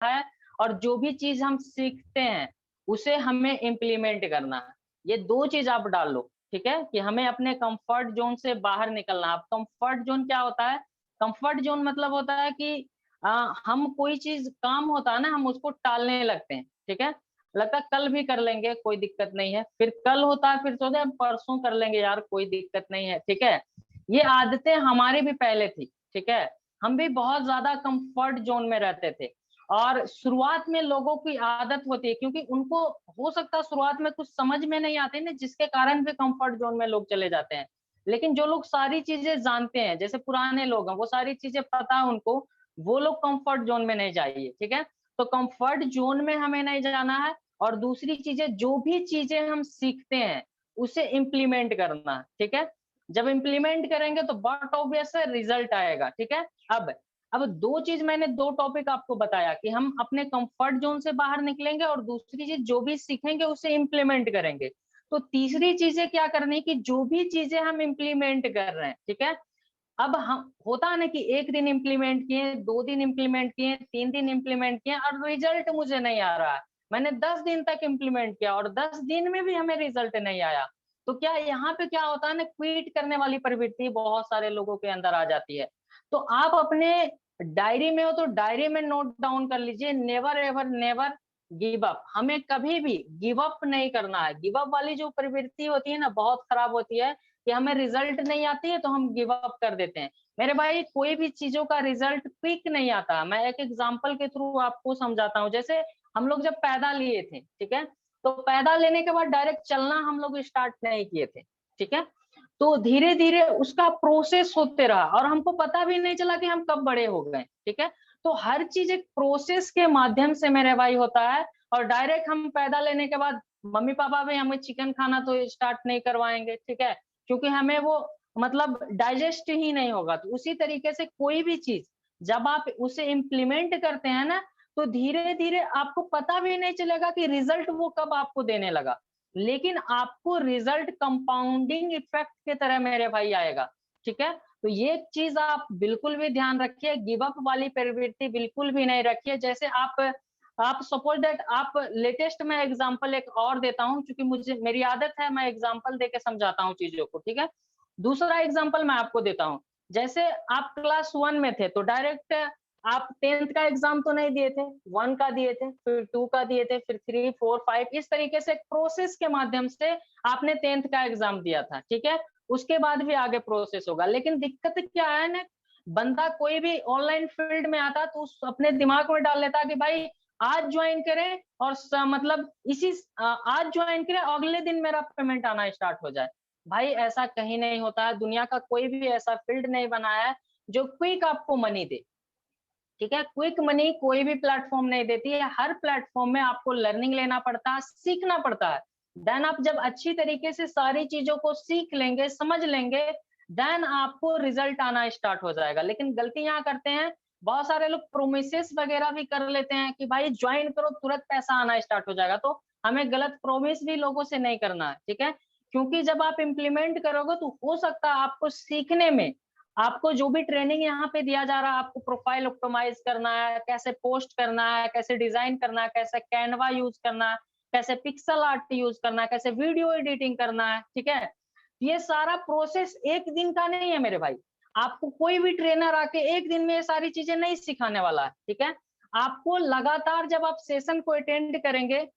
है और जो भी चीज हम सीखते हैं उसे हमें इम्प्लीमेंट करना है। ये 2 चीज आप डाल लो, ठीक है? कि हमें अपने कंफर्ट जोन से बाहर निकलना है। अब कंफर्ट जोन क्या होता है? कंफर्ट जोन मतलब होता है कि हम कोई चीज काम होता है ना, हम उसको टालने लगते हैं, ठीक है? लगता है कल भी कर लेंगे, कोई दिक्कत नहीं है। फिर कल होता है, फिर सोचते हैं परसों कर लेंगे यार, कोई दिक्कत नहीं है, ठीक है? ये आदतें हमारी भी पहले थी, ठीक है? हम भी बहुत ज्यादा कंफर्ट जोन में रहते थे और शुरुआत में लोगों की आदत होती है क्योंकि उनको हो सकता है शुरुआत में कुछ समझ में नहीं आते ना, जिसके कारण भी कंफर्ट जोन में लोग चले जाते हैं। लेकिन जो लोग सारी चीजें जानते हैं, जैसे पुराने लोग हैं, वो सारी चीजें पता है उनको, वो लोग कंफर्ट जोन में नहीं जाइए, ठीक है? तो कंफर्ट जोन में हमें नहीं जाना है और दूसरी चीजें, जो भी चीजें हम सीखते हैं उसे इम्प्लीमेंट करना है, ठीक है? जब इम्प्लीमेंट करेंगे तो बहुत ऑब्वियस है रिजल्ट आएगा, ठीक है? अब 2 चीज मैंने 2 टॉपिक आपको बताया कि हम अपने कंफर्ट जोन से बाहर निकलेंगे और दूसरी चीज जो भी सीखेंगे उसे इम्प्लीमेंट करेंगे। तो तीसरी चीजें क्या करनी कि जो भी चीजें हम इम्प्लीमेंट कर रहे हैं, ठीक है? अब हम होता है ना कि 1 दिन इम्प्लीमेंट किए, 2 दिन इम्प्लीमेंट किए, 3 दिन इम्प्लीमेंट किए और रिजल्ट मुझे नहीं आ रहा है। मैंने 10 दिन तक इम्प्लीमेंट किया और 10 दिन में भी हमें रिजल्ट नहीं आया। तो क्या यहाँ पे क्या होता है ना, क्विट करने वाली प्रवृत्ति बहुत सारे लोगों के अंदर आ जाती है। तो आप अपने डायरी में हो तो डायरी में नोट डाउन कर लीजिए, never ever never give up. हमें कभी भी गिव अप नहीं करना है। गिव अप वाली जो प्रवृत्ति होती है ना, बहुत खराब होती है कि हमें रिजल्ट नहीं आती है तो हम गिव अप कर देते हैं। मेरे भाई, कोई भी चीजों का रिजल्ट क्विक नहीं आता। मैं एक एग्जांपल के थ्रू आपको समझाता हूँ। जैसे हम लोग जब पैदा लिए थे, ठीक है? तो पैदा लेने के बाद डायरेक्ट चलना हम लोग स्टार्ट नहीं किए थे, ठीक है? तो धीरे धीरे उसका प्रोसेस होते रहा और हमको पता भी नहीं चला कि हम कब बड़े हो गए, ठीक है? तो हर चीज एक प्रोसेस के माध्यम से मेरे भाई होता है और डायरेक्ट हम पैदा लेने के बाद मम्मी पापा भी हमें चिकन खाना तो स्टार्ट नहीं करवाएंगे, ठीक है? क्योंकि हमें वो मतलब डाइजेस्ट ही नहीं होगा। तो उसी तरीके से कोई भी चीज जब आप उसे इम्प्लीमेंट करते हैं ना, तो धीरे धीरे आपको पता भी नहीं चलेगा कि रिजल्ट वो कब आपको देने लगा। लेकिन आपको रिजल्ट कंपाउंडिंग इफेक्ट की तरह मेरे भाई आएगा, ठीक है? तो ये चीज आप बिल्कुल भी ध्यान रखिए, गिव अप वाली प्रवृत्ति बिल्कुल भी नहीं रखिए। जैसे आप सपोज दैट आप लेटेस्ट में एग्जांपल एक और देता हूं, क्योंकि मुझे मेरी आदत है मैं एग्जांपल देके समझाता हूं चीजों को, ठीक है? दूसरा एग्जांपल मैं आपको देता हूं। जैसे आप क्लास 1 में थे तो डायरेक्ट आप 10th का एग्जाम तो नहीं दिए थे, 1 का दिए थे, फिर 2 का दिए थे, फिर 3, 4, 5, इस तरीके से प्रोसेस के माध्यम से आपने 10th का एग्जाम दिया था, ठीक है? उसके बाद भी आगे प्रोसेस होगा। लेकिन दिक्कत क्या है ना, बंदा कोई भी ऑनलाइन फील्ड में आता तो अपने दिमाग में डाल लेता कि भाई आज ज्वाइन करें और मतलब आज ज्वाइन करें, अगले दिन मेरा पेमेंट आना स्टार्ट हो जाए। भाई ऐसा कहीं नहीं होता है। दुनिया का कोई भी ऐसा फील्ड नहीं बनाया है जो क्विक आपको मनी दे, ठीक है? क्विक मनी कोई भी प्लेटफॉर्म नहीं देती है। हर प्लेटफॉर्म में आपको लर्निंग लेना पड़ता है, सीखना पड़ता है। देन आप जब अच्छी तरीके से सारी चीजों को सीख लेंगे, समझ लेंगे, देन आपको रिजल्ट आना स्टार्ट हो जाएगा। लेकिन गलती यहाँ करते हैं, बहुत सारे लोग प्रोमिसेस वगैरह भी कर लेते हैं कि भाई ज्वाइन करो तुरंत पैसा आना स्टार्ट हो जाएगा। तो हमें गलत प्रोमिस भी लोगों से नहीं करना है, ठीक है? क्योंकि जब आप इम्प्लीमेंट करोगे तो हो सकता है आपको सीखने में, आपको जो भी ट्रेनिंग यहाँ पे दिया जा रहा है, आपको प्रोफाइल ऑप्टिमाइज करना है, कैसे पोस्ट करना है, कैसे डिजाइन करना है, कैसे कैनवा यूज करना है, कैसे पिक्सल आर्ट यूज करना है, कैसे वीडियो एडिटिंग करना है, ठीक है? ये सारा प्रोसेस एक दिन का नहीं है मेरे भाई। आपको कोई भी ट्रेनर आके एक दिन में ये सारी चीजें नहीं सिखाने वाला है, ठीक है? आपको लगातार जब आप सेशन को अटेंड करेंगे,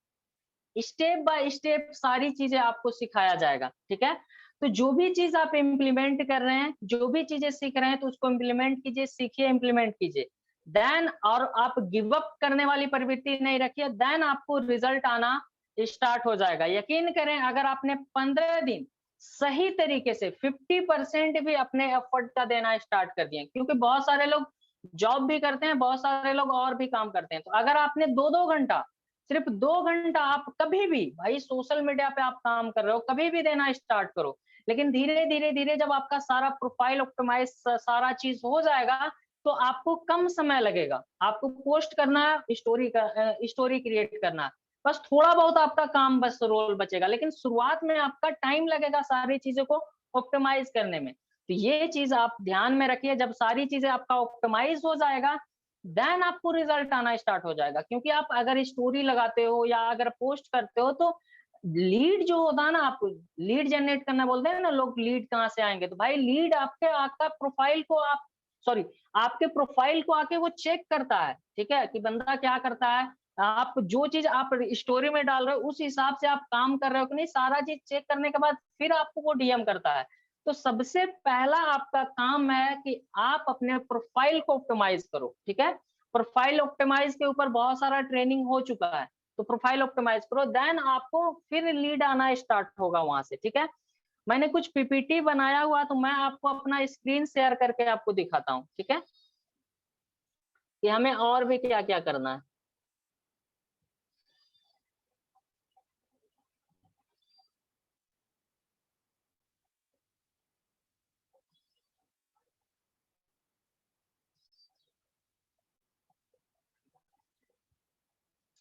स्टेप बाय स्टेप सारी चीजें आपको सिखाया जाएगा, ठीक है? तो जो भी चीज आप इम्प्लीमेंट कर रहे हैं, जो भी चीजें सीख रहे हैं, तो उसको इम्प्लीमेंट कीजिए, सीखिए, इम्प्लीमेंट कीजिए। देन और आप गिव अप करने वाली प्रवृत्ति नहीं रखिए, देन आपको रिजल्ट आना स्टार्ट हो जाएगा। यकीन करें, अगर आपने 15 दिन सही तरीके से 50% भी अपने एफर्ट का देना स्टार्ट कर दिए, क्योंकि बहुत सारे लोग जॉब भी करते हैं, बहुत सारे लोग और भी काम करते हैं। तो अगर आपने 2-2 घंटा, सिर्फ 2 घंटा आप कभी भी, भाई सोशल मीडिया पे आप काम कर रहे हो, कभी भी देना स्टार्ट करो। लेकिन धीरे धीरे धीरे जब आपका सारा प्रोफाइल ऑप्टिमाइज सारा चीज हो जाएगा, तो आपको कम समय लगेगा। आपको पोस्ट करना है, स्टोरी क्रिएट करना है, बस थोड़ा बहुत आपका काम, बस रोल बचेगा। लेकिन शुरुआत में आपका टाइम लगेगा सारी चीजों को ऑप्टिमाइज करने में। तो ये चीज आप ध्यान में रखिए। जब सारी चीजें आपका ऑप्टिमाइज हो जाएगा, देन आपको रिजल्ट आना स्टार्ट हो जाएगा। क्योंकि आप अगर स्टोरी लगाते हो या अगर पोस्ट करते हो तो लीड जो होता है ना, आप लीड जनरेट करना बोलते हैं ना लोग, लीड कहाँ से आएंगे? तो भाई लीड आपके आपका प्रोफाइल को आप सॉरी आपके प्रोफाइल को आके वो चेक करता है, ठीक है, कि बंदा क्या करता है। आप जो चीज आप स्टोरी में डाल रहे हो उस हिसाब से आप काम कर रहे हो कि नहीं, सारा चीज चेक करने के बाद फिर आपको वो डीएम करता है। तो सबसे पहला आपका काम है कि आप अपने प्रोफाइल को ऑप्टिमाइज करो, ठीक है। प्रोफाइल ऑप्टिमाइज के ऊपर बहुत सारा ट्रेनिंग हो चुका है, तो प्रोफाइल ऑप्टिमाइज करो, देन आपको फिर लीड आना स्टार्ट होगा वहां से, ठीक है। मैंने कुछ पीपीटी बनाया हुआ, तो मैं आपको अपना स्क्रीन शेयर करके आपको दिखाता हूँ, ठीक है, कि हमें और भी क्या क्या करना है।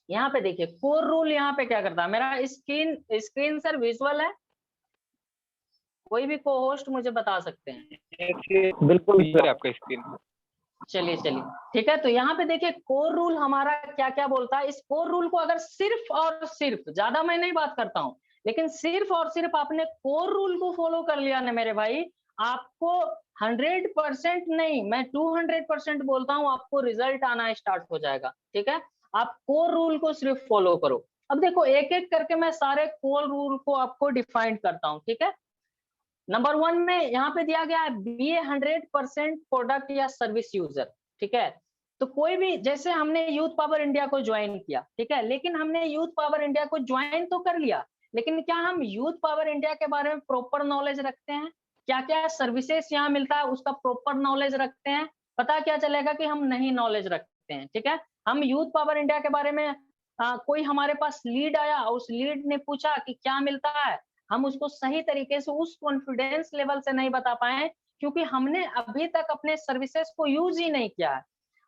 यहाँ पे देखिए कोर रूल यहाँ पे क्या करता है। मेरा स्क्रीन स्क्रीन सर विजुअल है? कोई भी को होस्ट मुझे बता सकते हैं? बिल्कुल सर, आपका स्क्रीन। चलिए चलिए, ठीक है। तो यहाँ पे देखिए कोर रूल हमारा क्या क्या बोलता है। इस कोर रूल को अगर सिर्फ और सिर्फ, ज्यादा मैं नहीं बात करता हूँ, लेकिन सिर्फ और सिर्फ आपने कोर रूल को फॉलो कर लिया ना मेरे भाई, आपको 100% नहीं, मैं 200% बोलता हूँ, आपको रिजल्ट आना स्टार्ट हो जाएगा, ठीक है। आप कोर रूल को सिर्फ फॉलो करो। अब देखो एक एक करके मैं सारे कोर रूल को आपको डिफाइन करता हूँ, ठीक है। नंबर 1 में यहाँ पे दिया गया है, बी ए 100% प्रोडक्ट या सर्विस यूजर, ठीक है। तो कोई भी, जैसे हमने यूथ पावर इंडिया को ज्वाइन किया, ठीक है, लेकिन हमने यूथ पावर इंडिया को ज्वाइन तो कर लिया, लेकिन क्या हम यूथ पावर इंडिया के बारे में प्रॉपर नॉलेज रखते हैं? क्या क्या सर्विसेज यहाँ मिलता है उसका प्रॉपर नॉलेज रखते हैं? पता क्या चलेगा कि हम नहीं नॉलेज रखते हैं, ठीक है। हम यूथ पावर इंडिया के बारे में कोई हमारे पास लीड आया, उस लीड ने पूछा कि क्या मिलता है, हम उसको सही तरीके से उस कॉन्फिडेंस लेवल से नहीं बता पाए, क्योंकि हमने अभी तक अपने सर्विसेज को यूज ही नहीं किया है।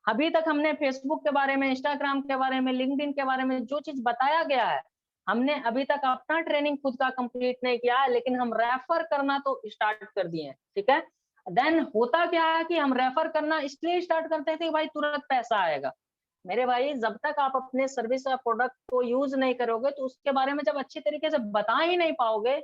अभी तक हमने फेसबुक के बारे में, इंस्टाग्राम के बारे में, लिंक्डइन के बारे में जो चीज बताया गया है, हमने अभी तक अपना ट्रेनिंग खुद का कंप्लीट नहीं किया है, लेकिन हम रेफर करना तो स्टार्ट कर दिए हैं, ठीक है। देन होता क्या है कि हम रेफर करना इसलिए स्टार्ट करते थे कि भाई तुरंत पैसा आएगा। मेरे भाई जब तक आप अपने सर्विस या प्रोडक्ट को यूज नहीं करोगे, तो उसके बारे में जब अच्छी तरीके से बता ही नहीं पाओगे,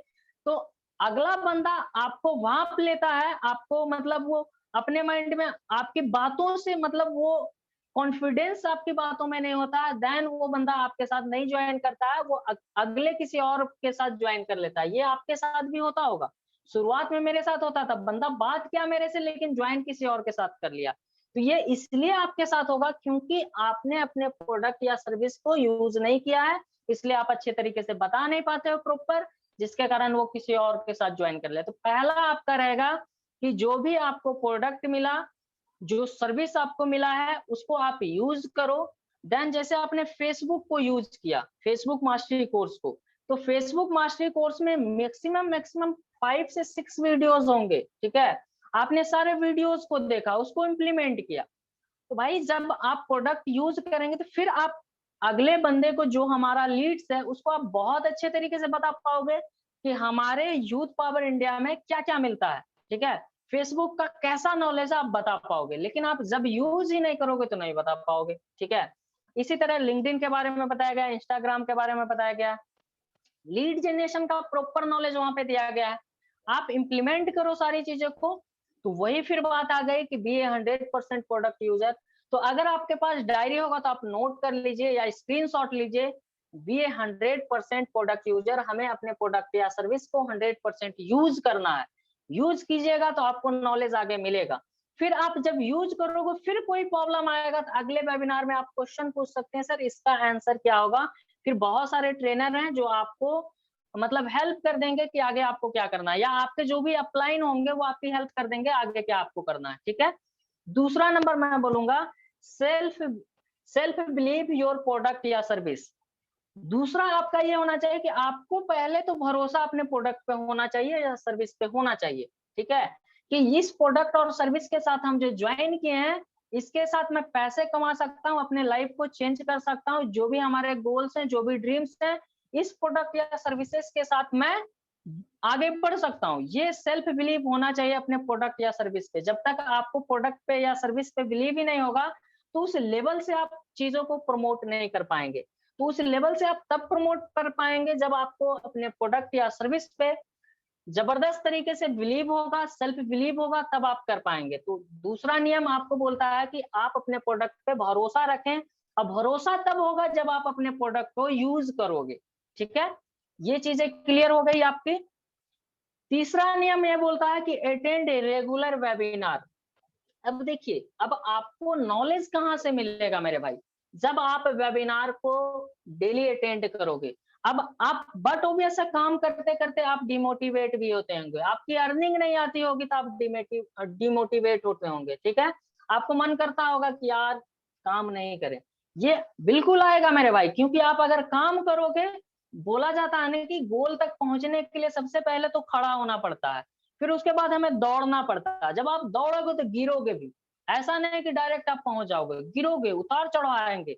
तो अगला बंदा आपको भांप लेता है, आपको मतलब वो अपने माइंड में आपकी बातों से, मतलब वो कॉन्फिडेंस आपकी बातों में नहीं होता है, देन वो बंदा आपके साथ नहीं ज्वाइन करता है, वो अगले किसी और के साथ ज्वाइन कर लेता है। ये आपके साथ भी होता होगा। शुरुआत में मेरे साथ होता था, बंदा बात किया मेरे से लेकिन ज्वाइन किसी और के साथ कर लिया। तो ये इसलिए आपके साथ होगा क्योंकि आपने अपने प्रोडक्ट या सर्विस को यूज नहीं किया है, इसलिए आप अच्छे तरीके से बता नहीं पाते हो प्रॉपर, जिसके कारण वो किसी और के साथ ज्वाइन कर ले। तो पहला आपका रहेगा कि जो भी आपको प्रोडक्ट मिला, जो सर्विस आपको मिला है, उसको आप यूज करो। देन जैसे आपने फेसबुक को यूज किया, फेसबुक मास्टरी कोर्स को, तो फेसबुक मास्टरी कोर्स में मैक्सिमम मैक्सिमम 5 से 6 वीडियोस होंगे, ठीक है। आपने सारे वीडियोस को देखा, उसको इम्प्लीमेंट किया। तो भाई जब आप प्रोडक्ट यूज करेंगे तो फिर आप अगले बंदे को, जो हमारा लीड्स है, उसको आप बहुत अच्छे तरीके से बता पाओगे कि हमारे यूथ पावर इंडिया में क्या क्या मिलता है, ठीक है। फेसबुक का कैसा नॉलेज आप बता पाओगे, लेकिन आप जब यूज ही नहीं करोगे तो नहीं बता पाओगे, ठीक है। इसी तरह लिंक्डइन के बारे में बताया गया, इंस्टाग्राम के बारे में बताया गया, लीड जनरेशन का प्रॉपर नॉलेज वहां पे दिया गया है। आप इंप्लीमेंट करो सारी चीजों को, तो वही फिर बात आ गई कि बी ए 100% प्रोडक्ट यूजर। तो अगर आपके पास डायरी होगा तो आप नोट कर लीजिए या स्क्रीनशॉट लीजिए, बी ए 100% प्रोडक्ट यूजर, हमें अपने प्रोडक्ट या सर्विस को 100% यूज करना है। यूज कीजिएगा तो आपको नॉलेज आगे मिलेगा। फिर आप जब यूज करोगे, फिर कोई प्रॉब्लम आएगा तो अगले वेबिनार में आप क्वेश्चन पूछ सकते हैं, सर इसका आंसर क्या होगा। फिर बहुत सारे ट्रेनर हैं जो आपको मतलब हेल्प कर देंगे कि आगे आपको क्या करना है, या आपके जो भी अपलाइन होंगे वो आपकी हेल्प कर देंगे आगे क्या आपको करना है, ठीक है। दूसरा नंबर मैं बोलूंगा, self self believe your product या सर्विस। दूसरा आपका ये होना चाहिए कि आपको पहले तो भरोसा अपने प्रोडक्ट पे होना चाहिए या सर्विस पे होना चाहिए, ठीक है, कि इस प्रोडक्ट और सर्विस के साथ हम जो ज्वाइन किए हैं, इसके साथ मैं पैसे कमा सकता हूँ, अपने लाइफ को चेंज कर सकता हूँ, जो भी हमारे गोल्स हैं, जो भी ड्रीम्स हैं, इस प्रोडक्ट या सर्विसेज के साथ मैं आगे बढ़ सकता हूँ। ये सेल्फ बिलीव होना चाहिए अपने प्रोडक्ट या सर्विस पे। जब तक आपको प्रोडक्ट पे या सर्विस पे बिलीव ही नहीं होगा, तो उस लेवल से आप चीजों को प्रमोट नहीं कर पाएंगे। तो उस लेवल से आप तब प्रमोट कर पाएंगे जब आपको अपने प्रोडक्ट या सर्विस पे जबरदस्त तरीके से बिलीव होगा, सेल्फ बिलीव होगा, तब आप कर पाएंगे। तो दूसरा नियम आपको बोलता है कि आप अपने प्रोडक्ट पे भरोसा रखें, और भरोसा तब होगा जब आप अपने प्रोडक्ट को यूज करोगे। ठीक है, ये चीजें क्लियर हो गई आपकी। तीसरा नियम ये बोलता है कि अटेंड ए रेगुलर वेबिनार। अब देखिए, अब आपको नॉलेज कहाँ से मिलेगा मेरे भाई? जब आप वेबिनार को डेली अटेंड करोगे। अब आप बट ऑब्वियस है, काम करते करते आप डिमोटिवेट भी होते होंगे, आपकी अर्निंग नहीं आती होगी तो आप डिमोटिवेट होते होंगे। ठीक है, आपको मन करता होगा कि यार काम नहीं करें। ये बिल्कुल आएगा मेरे भाई, क्योंकि आप अगर काम करोगे, बोला जाता है ना कि गोल तक पहुंचने के लिए सबसे पहले तो खड़ा होना पड़ता है, फिर उसके बाद हमें दौड़ना पड़ता है। जब आप दौड़ोगे तो गिरोगे भी, ऐसा नहीं कि डायरेक्ट आप पहुंच जाओगे, गिरोगे, उतार चढ़ाव आएंगे,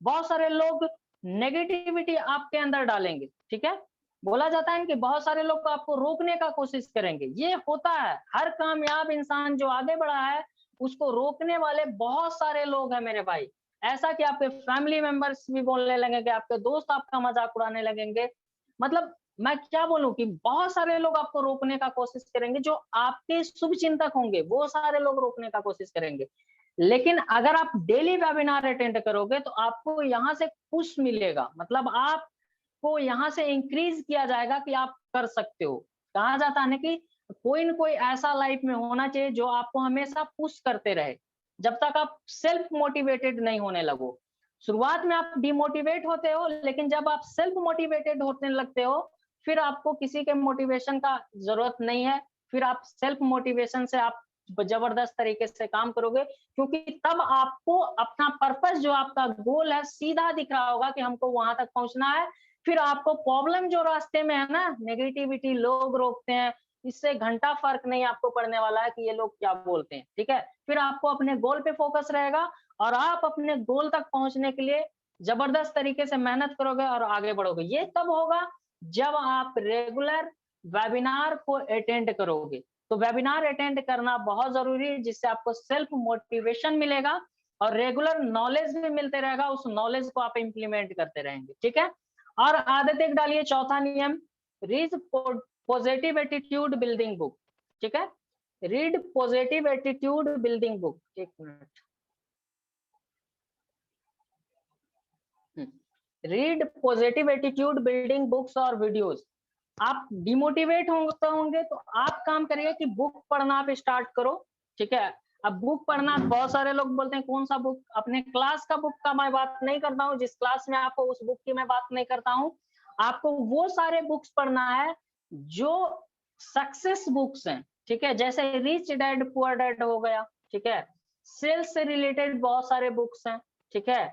बहुत सारे लोग नेगेटिविटी आपके अंदर डालेंगे। ठीक है, बोला जाता है कि बहुत सारे लोग आपको रोकने का कोशिश करेंगे। ये होता है, हर कामयाब इंसान जो आगे बढ़ा है उसको रोकने वाले बहुत सारे लोग हैं मेरे भाई। ऐसा कि आपके फैमिली मेंबर्स भी बोलने लगेंगे, आपके दोस्त आपका मजाक उड़ाने लगेंगे, मतलब मैं क्या बोलूं कि बहुत सारे लोग आपको रोकने का कोशिश करेंगे, जो आपके शुभ चिंतक होंगे वो सारे लोग रोकने का कोशिश करेंगे। लेकिन अगर आप डेली वेबिनार अटेंड करोगे तो आपको यहाँ से पुश मिलेगा, मतलब आपको यहाँ से इंक्रीज किया जाएगा कि आप कर सकते हो। कहा जाता है ना कि कोई न कोई ऐसा लाइफ में होना चाहिए जो आपको हमेशा पुश करते रहे, जब तक आप सेल्फ मोटिवेटेड नहीं होने लगो। शुरुआत में आप डिमोटिवेट होते हो, लेकिन जब आप सेल्फ मोटिवेटेड होने लगते हो, फिर आपको किसी के मोटिवेशन का जरूरत नहीं है। फिर आप सेल्फ मोटिवेशन से आप जबरदस्त तरीके से काम करोगे, क्योंकि तब आपको अपना पर्पस, जो आपका गोल है, सीधा दिख रहा होगा कि हमको वहां तक पहुंचना है। फिर आपको प्रॉब्लम जो रास्ते में है ना, नेगेटिविटी, लोग रोकते हैं, इससे घंटा फर्क नहीं आपको पड़ने वाला है कि ये लोग क्या बोलते हैं। ठीक है, फिर आपको अपने गोल पे फोकस रहेगा और आप अपने गोल तक पहुंचने के लिए जबरदस्त तरीके से मेहनत करोगे और आगे बढ़ोगे। ये तब होगा जब आप रेगुलर वेबिनार को अटेंड करोगे। तो वेबिनार अटेंड करना बहुत जरूरी है, जिससे आपको सेल्फ मोटिवेशन मिलेगा और रेगुलर नॉलेज भी मिलते रहेगा, उस नॉलेज को आप इंप्लीमेंट करते रहेंगे। ठीक है, और आदत एक डालिए, चौथा नियम, read positive attitude building book. ठीक है, read positive attitude building book. एक minute, read positive attitude building books और वीडियोस। आप डिमोटिवेट होंगे तो आप काम करिए कि बुक पढ़ना आप स्टार्ट करो। ठीक है, अब बुक पढ़ना, बहुत सारे लोग बोलते हैं कौन सा बुक, अपने क्लास का बुक का मैं बात नहीं करता हूँ, जिस क्लास में आपको उस बुक की मैं बात नहीं करता हूँ। आपको वो सारे बुक्स पढ़ना है जो सक्सेस बुक्स हैं। ठीक है, जैसे रिच डैड पुअर डैड हो गया। ठीक है, सेल्स से रिलेटेड बहुत सारे बुक्स हैं। ठीक है,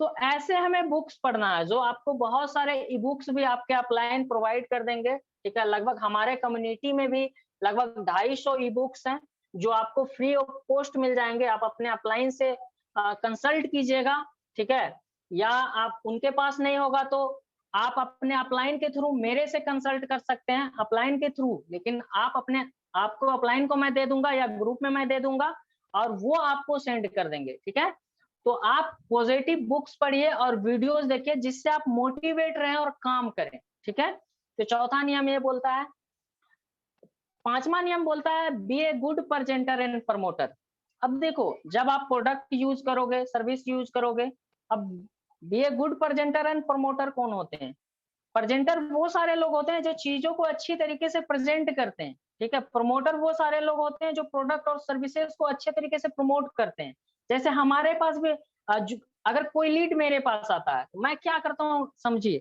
तो ऐसे हमें बुक्स पढ़ना है, जो आपको बहुत सारे ई बुक्स भी आपके अपलाइन प्रोवाइड कर देंगे। ठीक है, लगभग हमारे कम्युनिटी में भी लगभग 250 ई बुक्स हैं जो आपको फ्री ऑफ कॉस्ट मिल जाएंगे। आप अपने अपलाइन से कंसल्ट कीजिएगा। ठीक है, या आप उनके पास नहीं होगा तो आप अपने अपलाइन के थ्रू मेरे से कंसल्ट कर सकते हैं, अपलाइन के थ्रू। लेकिन आप अपने, आपको अपलाइन को मैं दे दूंगा या ग्रुप में मैं दे दूंगा और वो आपको सेंड कर देंगे। ठीक है, तो आप पॉजिटिव बुक्स पढ़िए और वीडियोस देखिए, जिससे आप मोटिवेट रहें और काम करें। ठीक है, तो चौथा नियम ये बोलता है। पांचवा नियम बोलता है, be a good presenter and promoter. अब देखो, जब आप प्रोडक्ट यूज करोगे, सर्विस यूज करोगे, अब be a good presenter and promoter कौन होते हैं? प्रेजेंटर वो सारे लोग होते हैं जो चीजों को अच्छी तरीके से प्रेजेंट करते हैं। ठीक है, प्रमोटर वो सारे लोग होते हैं जो प्रोडक्ट और सर्विसेज को अच्छे तरीके से प्रमोट करते हैं। जैसे हमारे पास भी अगर कोई लीड मेरे पास आता है तो मैं क्या करता हूँ समझिए।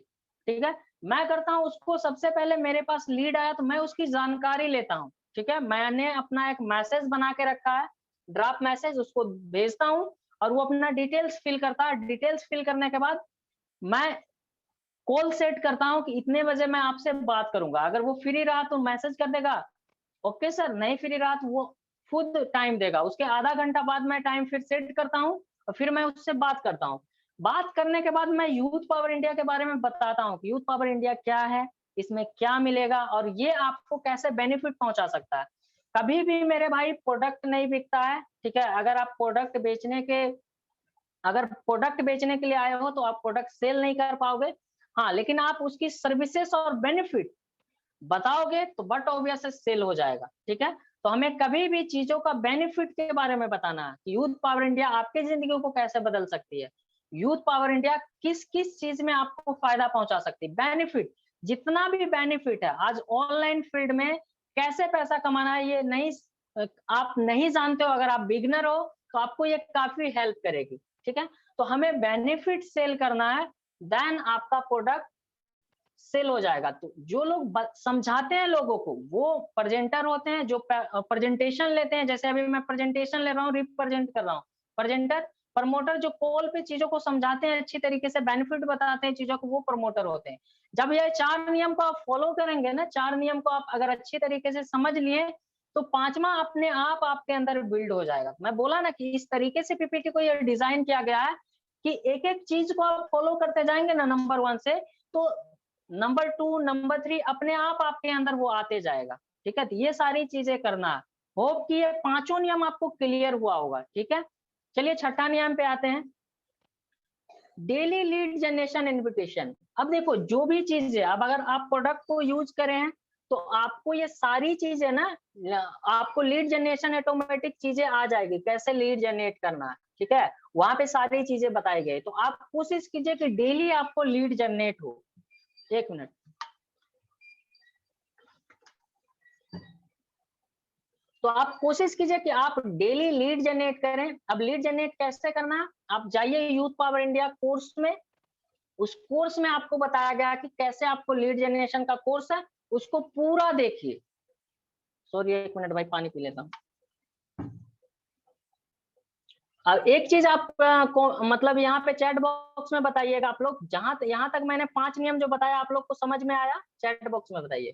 ठीक है, मैं करता हूँ, उसको सबसे पहले मेरे पास लीड आया तो मैं उसकी जानकारी लेता हूँ। ठीक है, मैंने अपना एक मैसेज बना के रखा है, ड्राफ्ट मैसेज, उसको भेजता हूँ और वो अपना डिटेल्स फिल करता है। डिटेल्स फिल करने के बाद मैं कॉल सेट करता हूँ कि इतने बजे मैं आपसे बात करूंगा। अगर वो फ्री रहा तो मैसेज कर देगा ओके सर, नहीं फ्री रहा तो वो खुद टाइम देगा। उसके आधा घंटा बाद मैं टाइम फिर सेट करता हूँ और फिर मैं उससे बात करता हूँ। बात करने के बाद मैं यूथ पावर इंडिया के बारे में बताता हूँ कि यूथ पावर इंडिया क्या है, इसमें क्या मिलेगा और ये आपको कैसे बेनिफिट पहुंचा सकता है। कभी भी मेरे भाई प्रोडक्ट नहीं बिकता है। ठीक है, अगर आप प्रोडक्ट बेचने के अगर प्रोडक्ट बेचने के लिए आए हो तो आप प्रोडक्ट सेल नहीं कर पाओगे, हाँ, लेकिन आप उसकी सर्विसेज और बेनिफिट बताओगे तो बट ऑब्वियस सेल हो जाएगा, ठीक है। तो हमें कभी भी चीजों का बेनिफिट के बारे में बताना है कि यूथ पावर इंडिया आपकी जिंदगी को कैसे बदल सकती है, यूथ पावर इंडिया किस किस चीज में आपको फायदा पहुंचा सकती है, बेनिफिट, जितना भी बेनिफिट है। आज ऑनलाइन फील्ड में कैसे पैसा कमाना है ये नहीं, आप नहीं जानते हो, अगर आप बिगनर हो तो आपको ये काफी हेल्प करेगी, ठीक है। तो हमें बेनिफिट सेल करना है, देन आपका प्रोडक्ट सेल हो जाएगा। तो जो लोग समझाते हैं लोगों को वो प्रेजेंटर होते हैं, जो प्रेजेंटेशन लेते हैं, जैसे अभी मैं प्रेजेंटेशन ले रहा हूँ, रिप्रेजेंट कर रहा हूँ, प्रेजेंटर। प्रमोटर जो कॉल पे चीजों को समझाते हैं, अच्छी तरीके से बेनिफिट बताते हैं चीजों को, वो प्रमोटर होते हैं। जब ये 4 नियम को आप फॉलो करेंगे ना, 4 नियम को आप अगर अच्छी तरीके से समझ लिए तो 5वां अपने आप आपके अंदर बिल्ड हो जाएगा। मैं बोला ना कि इस तरीके से पीपीटी को ये डिजाइन किया गया है कि एक एक चीज को आप फॉलो करते जाएंगे ना नंबर 1 से, तो नंबर 2, नंबर 3 अपने आप आपके अंदर वो आते जाएगा, ठीक है। तो ये सारी चीजें करना है। होप कि ये 5 नियम आपको क्लियर हुआ होगा, ठीक है। चलिए 6ठा नियम पे आते हैं, डेली लीड जनरेशन इन्विटेशन। अब देखो जो भी चीज है, अब अगर आप प्रोडक्ट को यूज करें हैं तो आपको ये सारी चीजें ना, आपको लीड जनरेशन ऑटोमेटिक चीजें आ जाएगी, कैसे लीड जनरेट करना है, ठीक है। वहां पे सारी चीजें बताई गई, तो आप कोशिश कीजिए कि डेली आपको लीड जनरेट हो। 1 मिनट। तो आप कोशिश कीजिए कि आप डेली लीड जनरेट करें। अब लीड जनरेट कैसे करना है, आप जाइए यूथ पावर इंडिया कोर्स में, उस कोर्स में आपको बताया गया कि कैसे आपको लीड जनरेशन का कोर्स है, उसको पूरा देखिए। सॉरी 1 मिनट भाई, पानी पी लेता हूँ। अब एक चीज आप मतलब यहाँ पे चैट बॉक्स में बताइएगा आप लोग, जहां यहाँ तक मैंने 5 नियम जो बताया आप लोग को समझ में आया, चैट बॉक्स में बताइए।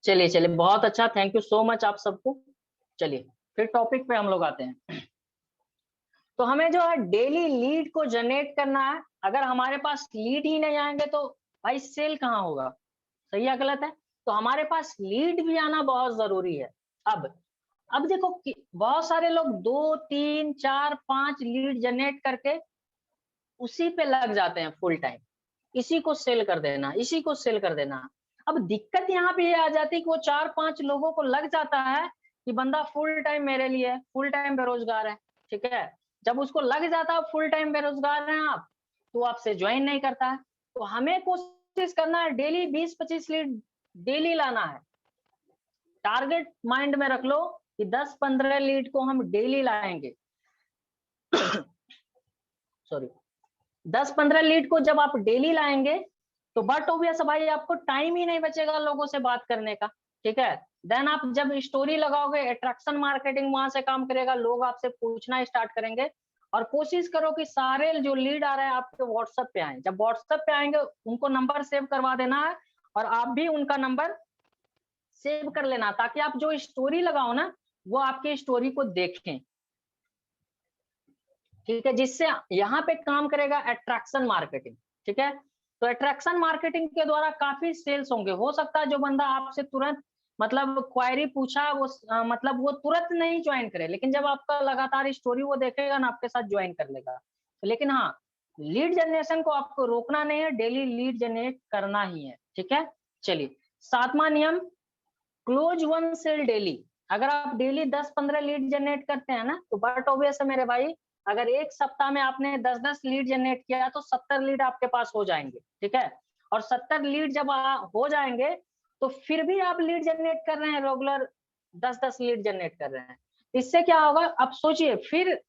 चलिए चलिए, बहुत अच्छा, थैंक यू सो मच आप सबको। चलिए फिर टॉपिक पे हम लोग आते हैं। तो हमें जो है डेली लीड को जनरेट करना है। अगर हमारे पास लीड ही नहीं आएंगे तो भाई सेल कहाँ होगा, सही है गलत है। तो हमारे पास लीड भी आना बहुत जरूरी है। अब देखो कि बहुत सारे लोग 2 3 4 5 लीड जनरेट करके उसी पे लग जाते हैं फुल टाइम, इसी को सेल कर देना, इसी को सेल कर देना। अब दिक्कत यहाँ पे ये आ जाती है कि वो 4-5 लोगों को लग जाता है कि बंदा फुल टाइम मेरे लिए फुल टाइम बेरोजगार है, ठीक है। जब उसको लग जाता है फुल टाइम बेरोजगार हैं आप, तो आपसे ज्वाइन नहीं करता है। तो हमें कोशिश करना है डेली 20-25 लीड डेली लाना है। टारगेट माइंड में रख लो कि 10-15 लीड को हम डेली लाएंगे। सॉरी, 10-15 लीड को जब आप डेली लाएंगे तो बट ऑब्वियस भाई आपको टाइम ही नहीं बचेगा लोगों से बात करने का, ठीक है। देन आप जब स्टोरी लगाओगे, अट्रैक्शन मार्केटिंग वहां से काम करेगा, लोग आपसे पूछना स्टार्ट करेंगे। और कोशिश करो कि सारे जो लीड आ रहे हैं आपके व्हाट्सएप पे आए। जब व्हाट्सएप पे आएंगे उनको नंबर सेव करवा देना है, और आप भी उनका नंबर सेव कर लेना, ताकि आप जो स्टोरी लगाओ ना वो आपकी स्टोरी को देखें, ठीक है। जिससे यहाँ पे काम करेगा अट्रैक्शन मार्केटिंग, ठीक है। तो अट्रैक्शन मार्केटिंग के द्वारा काफी सेल्स होंगे। हो सकता है जो बंदा आपसे तुरंत मतलब क्वायरी पूछा वो मतलब वो तुरंत नहीं ज्वाइन करे, लेकिन जब आपका लगातार स्टोरी वो देखेगा ना आपके साथ ज्वाइन कर लेगा। लेकिन हाँ, लीड जनरेशन को आपको रोकना नहीं है, डेली लीड जनरेट करना ही है, ठीक है। चलिए 7वां नियम, क्लोज 1 सेल डेली। अगर आप डेली 10-15 लीड जनरेट करते हैं ना, तो बट ऑब्वियस है मेरे भाई, अगर एक सप्ताह में आपने 10-10 लीड जनरेट किया तो 70 लीड आपके पास हो जाएंगे, ठीक है। और 70 लीड जब हो जाएंगे तो फिर भी आप लीड जनरेट कर रहे हैं, रेगुलर 10-10 लीड जनरेट कर रहे हैं, इससे क्या होगा। अब सोचिए, फिर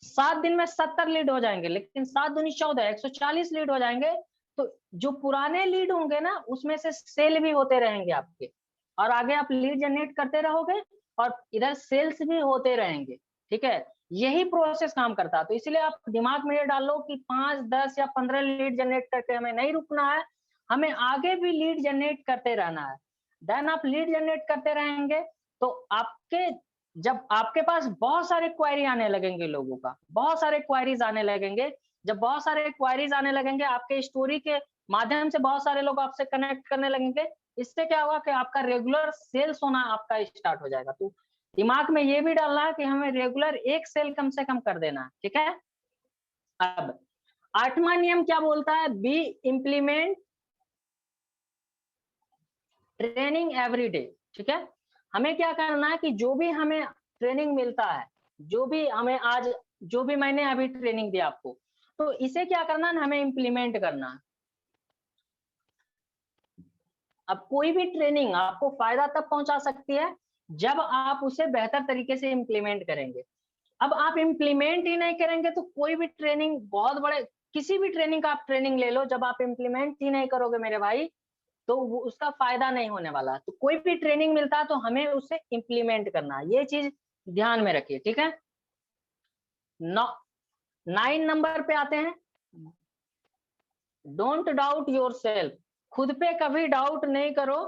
7 दिन में 70 लीड हो जाएंगे, लेकिन 7 दूनी 14, 140 लीड हो जाएंगे। तो जो पुराने लीड होंगे ना उसमें से सेल भी होते रहेंगे आपके, और आगे आप लीड जनरेट करते रहोगे और इधर सेल्स भी होते रहेंगे, ठीक है। यही प्रोसेस काम करता है। तो इसलिए आप दिमाग में ये डालो कि 5, 10 या 15 लीड जनरेट करके हमें नहीं रुकना है, हमें आगे भी लीड जनरेट करते रहना है। देन आप लीड जनरेट करते रहेंगे तो आपके जब आपके पास बहुत सारे क्वेरी आने लगेंगे लोगों का, बहुत सारे क्वेरीज आने लगेंगे, जब बहुत सारे क्वेरीज आने लगेंगे, आपके स्टोरी के माध्यम से बहुत सारे लोग आपसे कनेक्ट करने लगेंगे, इससे क्या होगा कि आपका रेगुलर सेल्स होना आपका स्टार्ट हो जाएगा। तो दिमाग में ये भी डालना है कि हमें रेगुलर एक सेल कम से कम कर देना है, ठीक है? अब 8वां नियम क्या बोलता है? Be implement training every day, ठीक है? हमें क्या करना है कि जो भी हमें ट्रेनिंग मिलता है, जो भी हमें आज जो भी मैंने अभी ट्रेनिंग दिया आपको, तो इसे क्या करना है ना, हमें इम्प्लीमेंट करना है। अब कोई भी ट्रेनिंग आपको फायदा तब पहुंचा सकती है जब आप उसे बेहतर तरीके से इम्प्लीमेंट करेंगे। अब आप इम्प्लीमेंट ही नहीं करेंगे तो कोई भी ट्रेनिंग बहुत बड़े किसी भी ट्रेनिंग का आप ट्रेनिंग ले लो, जब आप इम्प्लीमेंट ही नहीं करोगे मेरे भाई, तो वो उसका फायदा नहीं होने वाला। तो कोई भी ट्रेनिंग मिलता है तो हमें उसे इम्प्लीमेंट करना है, ये चीज ध्यान में रखिए, ठीक है? 9 नंबर पे आते हैं, डोंट डाउट योरसेल्फ। खुद पे कभी डाउट नहीं करो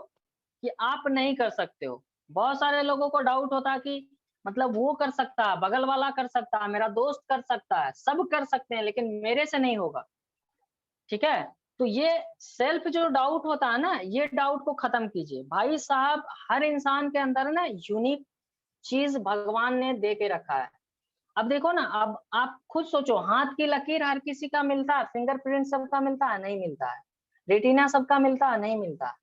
कि आप नहीं कर सकते हो। बहुत सारे लोगों को डाउट होता है कि मतलब वो कर सकता है, बगल वाला कर सकता है, मेरा दोस्त कर सकता है, सब कर सकते हैं लेकिन मेरे से नहीं होगा, ठीक है? तो ये सेल्फ जो डाउट होता है ना, ये डाउट को खत्म कीजिए भाई साहब। हर इंसान के अंदर ना यूनिक चीज भगवान ने दे के रखा है। अब देखो ना, अब आप खुद सोचो, हाथ की लकीर हर किसी का मिलता है, फिंगरप्रिंट सबका मिलता है, नहीं मिलता है। रेटिना सबका मिलता है, नहीं मिलता है।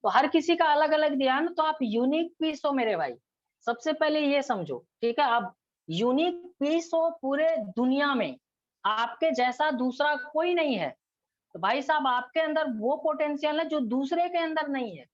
तो हर किसी का अलग अलग ध्यान, तो आप यूनिक पीस हो मेरे भाई। सबसे पहले ये समझो, ठीक है? आप यूनिक पीस हो पूरे दुनिया में, आपके जैसा दूसरा कोई नहीं है। तो भाई साहब आपके अंदर वो पोटेंशियल है जो दूसरे के अंदर नहीं है,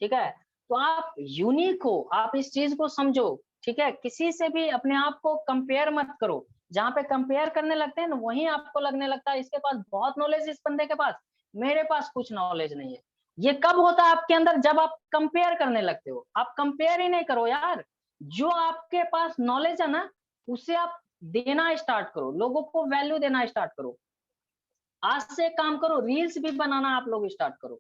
ठीक है? तो आप यूनिक हो, आप इस चीज को समझो, ठीक है? किसी से भी अपने आप को कंपेयर मत करो। जहां पे कंपेयर करने लगते हैं ना, वहीं आपको लगने लगता है इसके पास बहुत नॉलेज, इस बंदे के पास, मेरे पास कुछ नॉलेज नहीं है। ये कब होता है आपके अंदर? जब आप कंपेयर करने लगते हो। आप कंपेयर ही नहीं करो यार, जो आपके पास नॉलेज है ना, उसे आप देना स्टार्ट करो, लोगों को वैल्यू देना स्टार्ट करो। आज से एक काम करो, रील्स भी बनाना आप लोग स्टार्ट करो।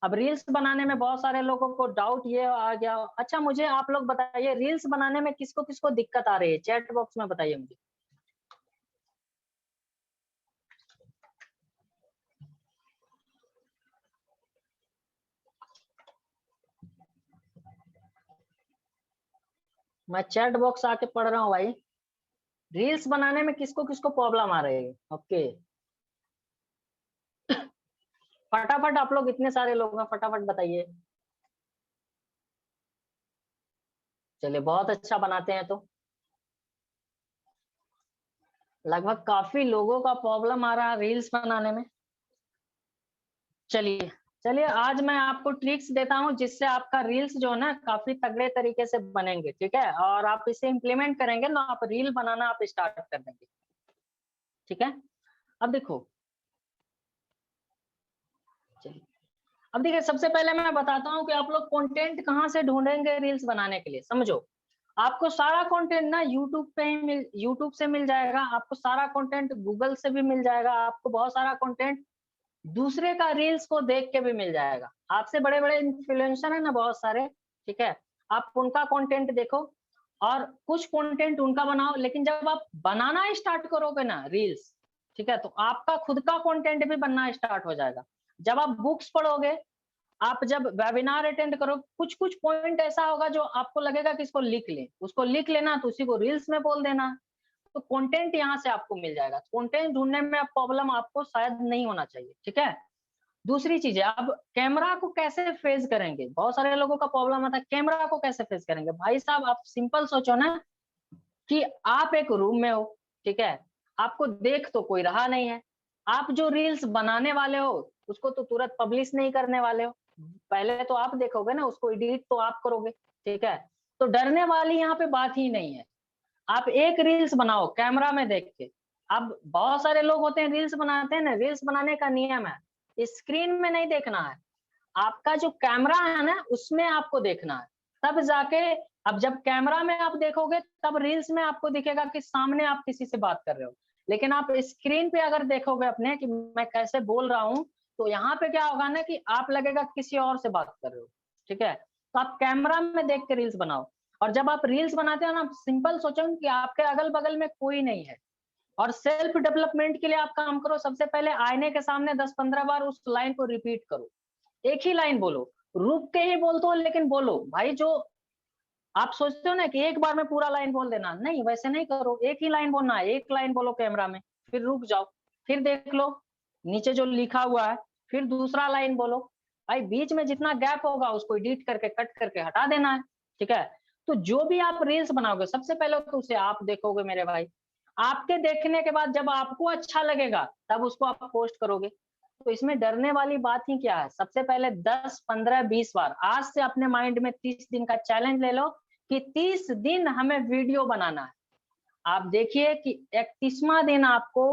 अब रील्स बनाने में बहुत सारे लोगों को डाउट ये आ गया। अच्छा मुझे आप लोग बताइए, रील्स बनाने में किसको किसको दिक्कत आ रही है? चैट बॉक्स में बताइए मुझे। मैं चैट बॉक्स आके पढ़ रहा हूँ भाई। रील्स बनाने में किसको किसको प्रॉब्लम आ रही है? ओके, फटाफट आप लोग, इतने सारे लोग हैं, फटाफट बताइए। चलिए बहुत अच्छा बनाते हैं तो। लगभग काफी लोगों का प्रॉब्लम आ रहा है रील्स बनाने में। चलिए चलिए, आज मैं आपको ट्रिक्स देता हूं जिससे आपका रील्स जो है ना काफी तगड़े तरीके से बनेंगे, ठीक है? और आप इसे इम्प्लीमेंट करेंगे ना, आप रील बनाना आप स्टार्ट कर देंगे, ठीक है? अब देखो, चलिए अब देखिए, सबसे पहले मैं बताता हूँ कि आप लोग कंटेंट कहाँ से ढूंढेंगे रील्स बनाने के लिए। समझो, आपको सारा कंटेंट ना यूट्यूब से मिल जाएगा, आपको सारा कंटेंट गूगल से भी मिल जाएगा, आपको बहुत सारा कंटेंट दूसरे का रील्स को देख के भी मिल जाएगा। आपसे बड़े बड़े इन्फ्लुएंसर है ना बहुत सारे, ठीक है? आप उनका कंटेंट देखो और कुछ कंटेंट उनका बनाओ, लेकिन जब आप बनाना स्टार्ट करोगे ना रील्स, ठीक है, तो आपका खुद का कंटेंट भी बनना स्टार्ट हो जाएगा। जब आप बुक्स पढ़ोगे, आप जब वेबिनार अटेंड करो, कुछ कुछ पॉइंट ऐसा होगा जो आपको लगेगा कि इसको लिख लें, उसको लिख लेना, तो उसी को रील्स में बोल देना। तो कंटेंट यहाँ से आपको मिल जाएगा। कंटेंट ढूंढने में आप प्रॉब्लम आपको शायद नहीं होना चाहिए, ठीक है? दूसरी चीज है, अब कैमरा को कैसे फेस करेंगे? बहुत सारे लोगों का प्रॉब्लम आता है, कैमरा को कैसे फेस करेंगे? भाई साहब आप सिंपल सोचो ना कि आप एक रूम में हो, ठीक है? आपको देख तो कोई रहा नहीं है। आप जो रील्स बनाने वाले हो उसको तो तुरंत पब्लिश नहीं करने वाले हो। पहले तो आप देखोगे ना, उसको एडिट तो आप करोगे, ठीक है? तो डरने वाली यहाँ पे बात ही नहीं है। आप एक रील्स बनाओ कैमरा में देख के। अब बहुत सारे लोग होते हैं रील्स बनाते हैं ना, रील्स बनाने का नियम है, स्क्रीन में नहीं देखना है, आपका जो कैमरा है ना उसमें आपको देखना है। तब जाके, अब जब कैमरा में आप देखोगे तब रील्स में आपको दिखेगा कि सामने आप किसी से बात कर रहे हो। लेकिन आप स्क्रीन पे अगर देखोगे अपने कि मैं कैसे बोल रहा हूँ, तो यहाँ पे क्या होगा ना कि आप लगेगा किसी और से बात कर रहे हो, ठीक है? तो आप कैमरा में देख के रील्स बनाओ। और जब आप रील्स बनाते हो ना, सिंपल सोचो कि आपके अगल बगल में कोई नहीं है, और सेल्फ डेवलपमेंट के लिए आप काम करो। सबसे पहले आईने के सामने 10-15 बार उस लाइन को रिपीट करो, एक ही लाइन बोलो, रुक के ही बोलते हो लेकिन बोलो भाई। जो आप सोचते हो ना कि एक बार में पूरा लाइन बोल देना, नहीं वैसे नहीं करो, एक ही लाइन बोलना है, एक लाइन बोलो कैमरा में, फिर रुक जाओ, फिर देख लो नीचे जो लिखा हुआ है, फिर दूसरा लाइन बोलो। भाई बीच में जितना गैप होगा उसको एडिट करके कट करके हटा देना है, ठीक है। तो जो भी आप रील्स बनाओगे सबसे पहले तो उसे आप देखोगे मेरे भाई, आपके देखने के बाद जब आपको अच्छा लगेगा तब उसको आप पोस्ट करोगे। तो इसमें डरने वाली बात ही क्या है, सबसे पहले 10, 15, 20 बार आज से अपने माइंड में 30 दिन का चैलेंज ले लो कि 30 दिन हमें वीडियो बनाना है। आप देखिए कि 31वां दिन आपको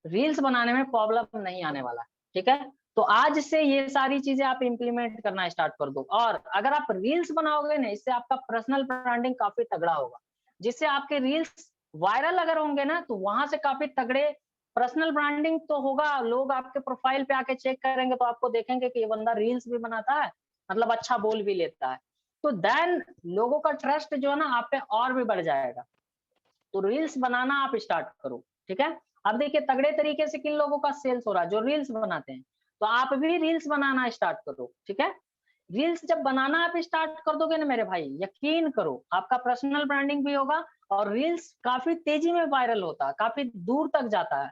रील्स बनाने में प्रॉब्लम नहीं आने वाला, ठीक है। तो आज से ये सारी चीजें आप इंप्लीमेंट करना स्टार्ट कर दो, और अगर आप रील्स बनाओगे ना, इससे आपका पर्सनल ब्रांडिंग काफी तगड़ा होगा, जिससे आपके रील्स वायरल अगर होंगे ना तो वहां से काफी तगड़े पर्सनल ब्रांडिंग तो होगा। लोग आपके प्रोफाइल पे आके चेक करेंगे तो आपको देखेंगे कि ये बंदा रील्स भी बनाता है, मतलब अच्छा बोल भी लेता है। तो देन लोगों का ट्रस्ट जो है ना आप पे और भी बढ़ जाएगा। तो रील्स बनाना आप स्टार्ट करो, ठीक है। अब देखिए तगड़े तरीके से किन लोगों का सेल्स हो रहा है, जो रील्स बनाते हैं। तो आप भी रील्स बनाना स्टार्ट करो, ठीक है। रील्स जब बनाना आप स्टार्ट कर दोगे ना मेरे भाई, यकीन करो आपका पर्सनल ब्रांडिंग भी होगा, और रील्स काफी तेजी में वायरल होता है, काफी दूर तक जाता है।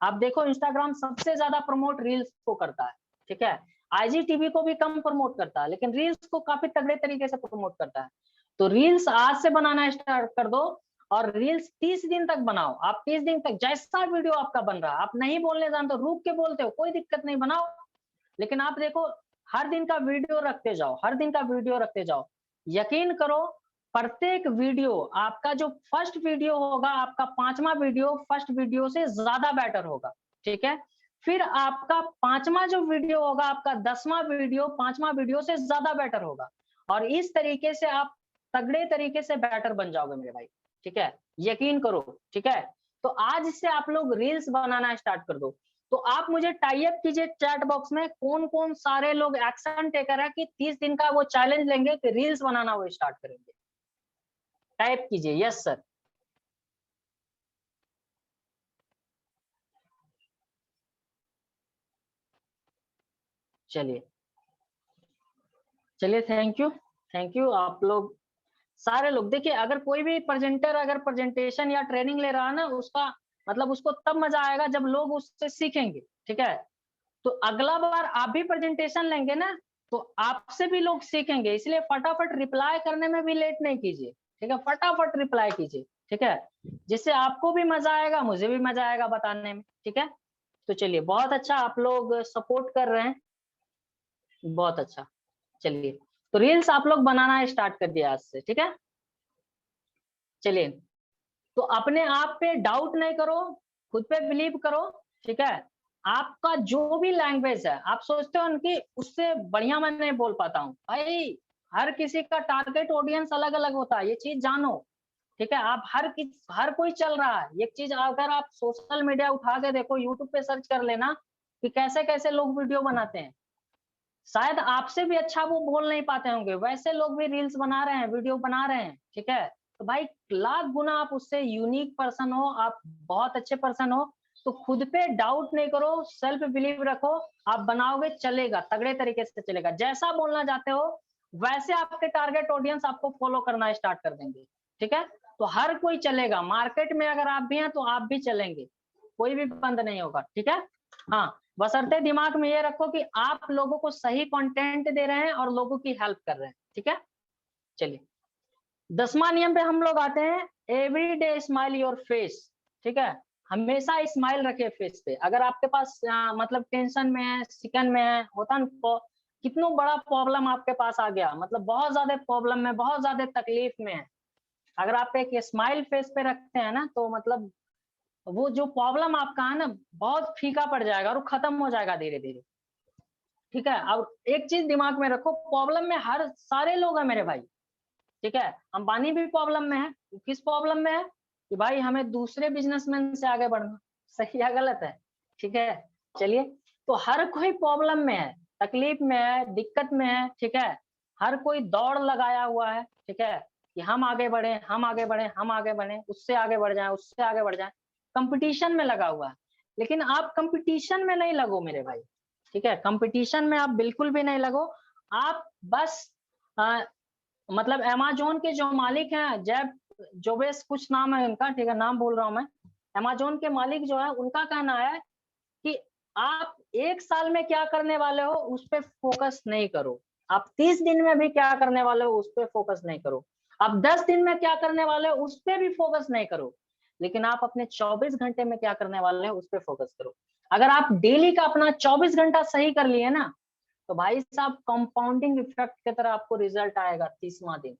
आप देखो इंस्टाग्राम सबसे ज्यादा प्रमोट रील्स को करता है, ठीक है। आईजीटीवी को भी कम प्रमोट करता है, लेकिन रील्स को काफी तगड़े तरीके से प्रमोट करता है। तो रील्स आज से बनाना स्टार्ट कर दो, और रील्स 30 दिन तक बनाओ। आप 30 दिन तक जैसा वीडियो आपका बन रहा है, आप नहीं बोलने जानते हो, रुक के बोलते हो, कोई दिक्कत नहीं, बनाओ। लेकिन आप देखो हर दिन का वीडियो रखते जाओ, हर दिन का वीडियो रखते जाओ। यकीन करो प्रत्येक वीडियो आपका जो फर्स्ट वीडियो होगा, आपका 5वां वीडियो फर्स्ट वीडियो से ज्यादा बेटर होगा, ठीक है। फिर आपका 5वां जो वीडियो होगा, आपका 10वां वीडियो 5वां वीडियो से ज्यादा बेटर होगा। और इस तरीके से आप तगड़े तरीके से बेटर बन जाओगे मेरे भाई, ठीक है। यकीन करो, ठीक है। तो आज से आप लोग रील्स बनाना स्टार्ट कर दो। तो आप मुझे टाई अप कीजिए चैट बॉक्स में, कौन कौन सारे लोग एक्शन टेकर है कि 30 दिन का वो चैलेंज लेंगे कि रील्स बनाना वो स्टार्ट करेंगे। टाइप कीजिए यस सर। चलिए चलिए, थैंक यू आप लोग सारे लोग। देखिए अगर कोई भी प्रेजेंटर अगर प्रेजेंटेशन या ट्रेनिंग ले रहा है ना, उसका मतलब उसको तब मजा आएगा जब लोग उससे सीखेंगे, ठीक है। तो अगला बार आप भी प्रेजेंटेशन लेंगे ना, तो आपसे भी लोग सीखेंगे। इसलिए फटाफट रिप्लाई करने में भी लेट नहीं कीजिए, ठीक है। फटाफट रिप्लाई कीजिए, ठीक है। जिससे आपको भी मजा आएगा, मुझे भी मजा आएगा बताने में, ठीक है। तो चलिए बहुत अच्छा आप लोग सपोर्ट कर रहे हैं, बहुत अच्छा। चलिए तो रील्स आप लोग बनाना स्टार्ट कर दिया आज से, ठीक है। चलिए तो अपने आप पे डाउट नहीं करो, खुद पे बिलीव करो, ठीक है। आपका जो भी लैंग्वेज है, आप सोचते हो कि उससे बढ़िया मैं नहीं बोल पाता हूँ, भाई हर किसी का टारगेट ऑडियंस अलग अलग होता है, ये चीज जानो, ठीक है। आप हर कोई चल रहा है ये चीज। अगर आप सोशल मीडिया उठा के देखो, यूट्यूब पे सर्च कर लेना कि कैसे कैसे लोग वीडियो बनाते हैं, शायद आपसे भी अच्छा वो बोल नहीं पाते होंगे, वैसे लोग भी रील्स बना रहे हैं, वीडियो बना रहे हैं, ठीक है। तो भाई लाख गुना आप उससे यूनिक पर्सन हो, आप बहुत अच्छे पर्सन हो। तो खुद पे डाउट नहीं करो, सेल्फ बिलीव रखो, आप बनाओगे चलेगा, तगड़े तरीके से चलेगा। जैसा बोलना चाहते हो वैसे आपके टारगेट ऑडियंस आपको फॉलो करना स्टार्ट कर देंगे, ठीक है। तो हर कोई चलेगा, मार्केट में अगर आप भी हैं तो आप भी चलेंगे, कोई भी बंद नहीं होगा, ठीक है। हाँ, बशर्ते दिमाग में ये रखो कि आप लोगों को सही कंटेंट दे रहे हैं और लोगों की हेल्प कर रहे हैं, ठीक है। चलिए 10वां नियम पे हम लोग आते हैं, every day smile your face, ठीक है। हमेशा स्माइल रखे फेस पे। अगर आपके पास मतलब टेंशन में है, सिकन में है, होता ना कितना बड़ा प्रॉब्लम आपके पास आ गया, मतलब बहुत ज्यादा प्रॉब्लम में, बहुत ज्यादा तकलीफ में है, अगर आप एक स्माइल फेस पे रखते हैं ना, तो मतलब वो जो प्रॉब्लम आपका है ना बहुत फीका पड़ जाएगा और खत्म हो जाएगा धीरे धीरे, ठीक है। अब एक चीज दिमाग में रखो, प्रॉब्लम में हर सारे लोग हैं मेरे भाई, ठीक है। अंबानी भी प्रॉब्लम में है, किस प्रॉब्लम में है कि भाई हमें दूसरे बिजनेसमैन से आगे बढ़ना, सही या गलत है, ठीक है। चलिए तो हर कोई प्रॉब्लम में है, तकलीफ में है, दिक्कत में है, ठीक है। हर कोई दौड़ लगाया हुआ है, ठीक है। कि हम आगे बढ़े, हम आगे बढ़े, हम आगे बढ़े, उससे आगे बढ़ जाएं, उससे आगे बढ़ जाएं, कंपटीशन में लगा हुआ है। लेकिन आप कंपटीशन में नहीं लगो मेरे भाई, ठीक है? कंपटीशन में आप बिल्कुल भी नहीं लगो। आप बस मतलब अमेज़न के जो मालिक हैं, जेफ जोबेस कुछ नाम है उनका, ठीक है? नाम भूल रहा हूँ मैं। अमेज़न के मालिक जो है, उनका कहना है कि आप 1 साल में क्या करने वाले हो, उस पे फ़ोकस नहीं करो। आप 30 दिन में भी क्या करने वाले हो, उस पे फ़ोकस नहीं करो। आप 10 दिन में क्या करने वाले हो, उस पे भी फ़ोकस नहीं करो। लेकिन आप अपने 24 घंटे में क्या करने वाले हो, उस पे फ़ोकस करो। अगर आप डेली का अपना 24 घंटा सही कर लिए ना, तो भाई साहब कंपाउंडिंग इफ़ेक्ट की तरह आपको रिज़ल्ट आएगा 30वां दिन,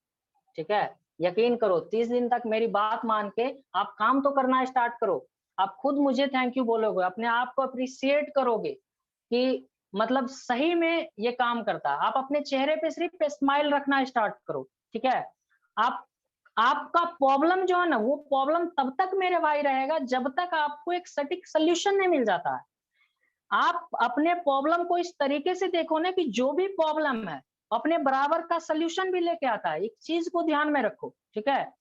ठीक है? यकीन करो 30 दिन तक मेरी बात मान के आप काम तो करना स्टार्ट करो। आप खुद मुझे थैंक यू बोलोगे, अपने आप को एप्रिशिएट करोगे कि मतलब सही में ये काम करता है। आप अपने चेहरे पे सिर्फ स्माइल रखना स्टार्ट करो, ठीक है? आप आपका प्रॉब्लम जो है ना, वो प्रॉब्लम तब तक मेरे भाई रहेगा जब तक आपको एक सटीक सॉल्यूशन नहीं मिल जाता है। आप अपने प्रॉब्लम को इस तरीके से देखो ना कि जो भी प्रॉब्लम है, अपने बराबर का सॉल्यूशन भी लेके आता है। एक चीज़ को ध्यान में रखो, ठीक है?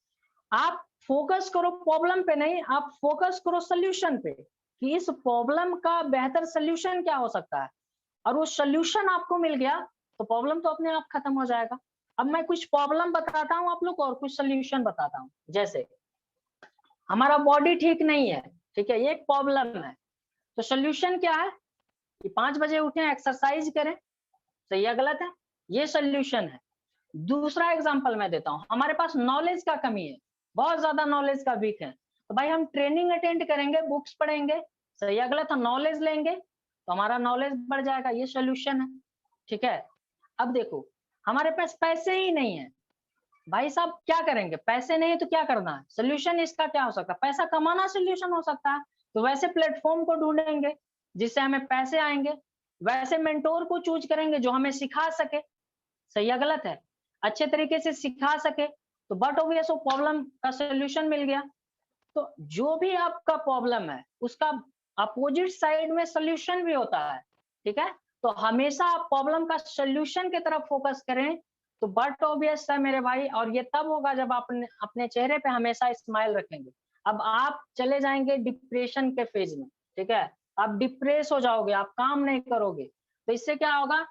आप फोकस करो प्रॉब्लम पे नहीं, आप फोकस करो सॉल्यूशन पे कि इस प्रॉब्लम का बेहतर सॉल्यूशन क्या हो सकता है। और वो सॉल्यूशन आपको मिल गया, तो प्रॉब्लम तो अपने आप खत्म हो जाएगा। अब मैं कुछ प्रॉब्लम बताता हूँ आप लोग को और कुछ सॉल्यूशन बताता हूँ। जैसे हमारा बॉडी ठीक नहीं है, ठीक है? ये एक प्रॉब्लम है, तो सॉल्यूशन क्या है कि 5 बजे उठें, एक्सरसाइज करें। सही या गलत है? ये सॉल्यूशन है। दूसरा एग्जांपल मैं देता हूँ, हमारे पास नॉलेज का कमी है, बहुत ज़्यादा नॉलेज का वीक है, तो भाई हम ट्रेनिंग अटेंड करेंगे, बुक्स पढ़ेंगे, सही या गलत है? नॉलेज लेंगे, तो हमारा नॉलेज बढ़ जाएगा, ये सॉल्यूशन है, ठीक है? अब देखो, हमारे पास पैसे ही नहीं है, भाई साहब क्या करेंगे? पैसे नहीं है तो क्या करना है? सॉल्यूशन इसका क्या हो सकता है? पैसा कमाना सॉल्यूशन हो सकता है, तो वैसे प्लेटफ़ॉर्म को ढूँढेंगे, जिससे हमें पैसे आएँगे, वैसे मेंटर को चूज़ करेंगे जो हमें सिखा सके, सही या गलत है? अच्छे तरीके से सिखा सके, तो बट ऑब्वियस वो प्रॉब्लम का सॉल्यूशन मिल गया। तो जो भी आपका प्रॉब्लम है, उसका अपोजिट साइड में सॉल्यूशन भी होता है, ठीक है? तो हमेशा आप प्रॉब्लम का सॉल्यूशन की तरफ फोकस करें, तो बट ऑब्वियस है मेरे भाई, और ये तब होगा जब आप अपने अपने चेहरे पे हमेशा स्माइल रखेंगे। अब आप चले जाएँगे डिप्रेशन के फेज़ में, ठीक है? आप डिप्रेस हो जाओगे, आप काम नहीं करोगे, तो इससे क्या होगा?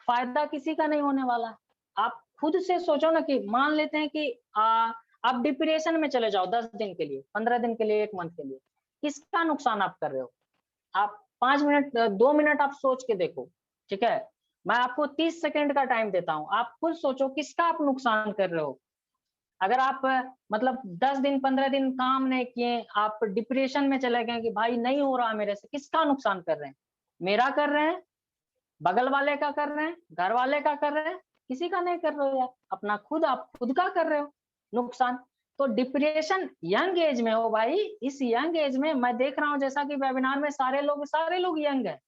फ़ायदा किसी का नहीं होने वाला है। आप खुद से सोचो ना कि मान लेते हैं कि आप डिप्रेशन में चले जाओ 10 दिन के लिए, 15 दिन के लिए, 1 मंथ के लिए। किसका नुकसान आप कर रहे हो? आप 5 मिनट 2 मिनट आप सोच के देखो, ठीक है? मैं आपको 30 सेकंड का टाइम देता हूँ। आप खुद सोचो किसका आप नुकसान कर रहे हो? अगर आप मतलब 10 दिन, 15 दिन काम नहीं किए, आप डिप्रेशन में चले गए कि भाई नहीं हो रहा मेरे से, किसका नुकसान कर रहे हैं? मेरा कर रहे हैं, बगल वाले का कर रहे हैं, घर वाले का कर रहे हैं, किसी का नहीं कर रहे हो यार, अपना खुद आप खुद का कर रहे हो नुकसान। तो डिप्रेशन यंग एज में हो भाई, इस यंग एज में मैं देख रहा हूँ जैसा कि वेबिनार में सारे लोग यंग हैं,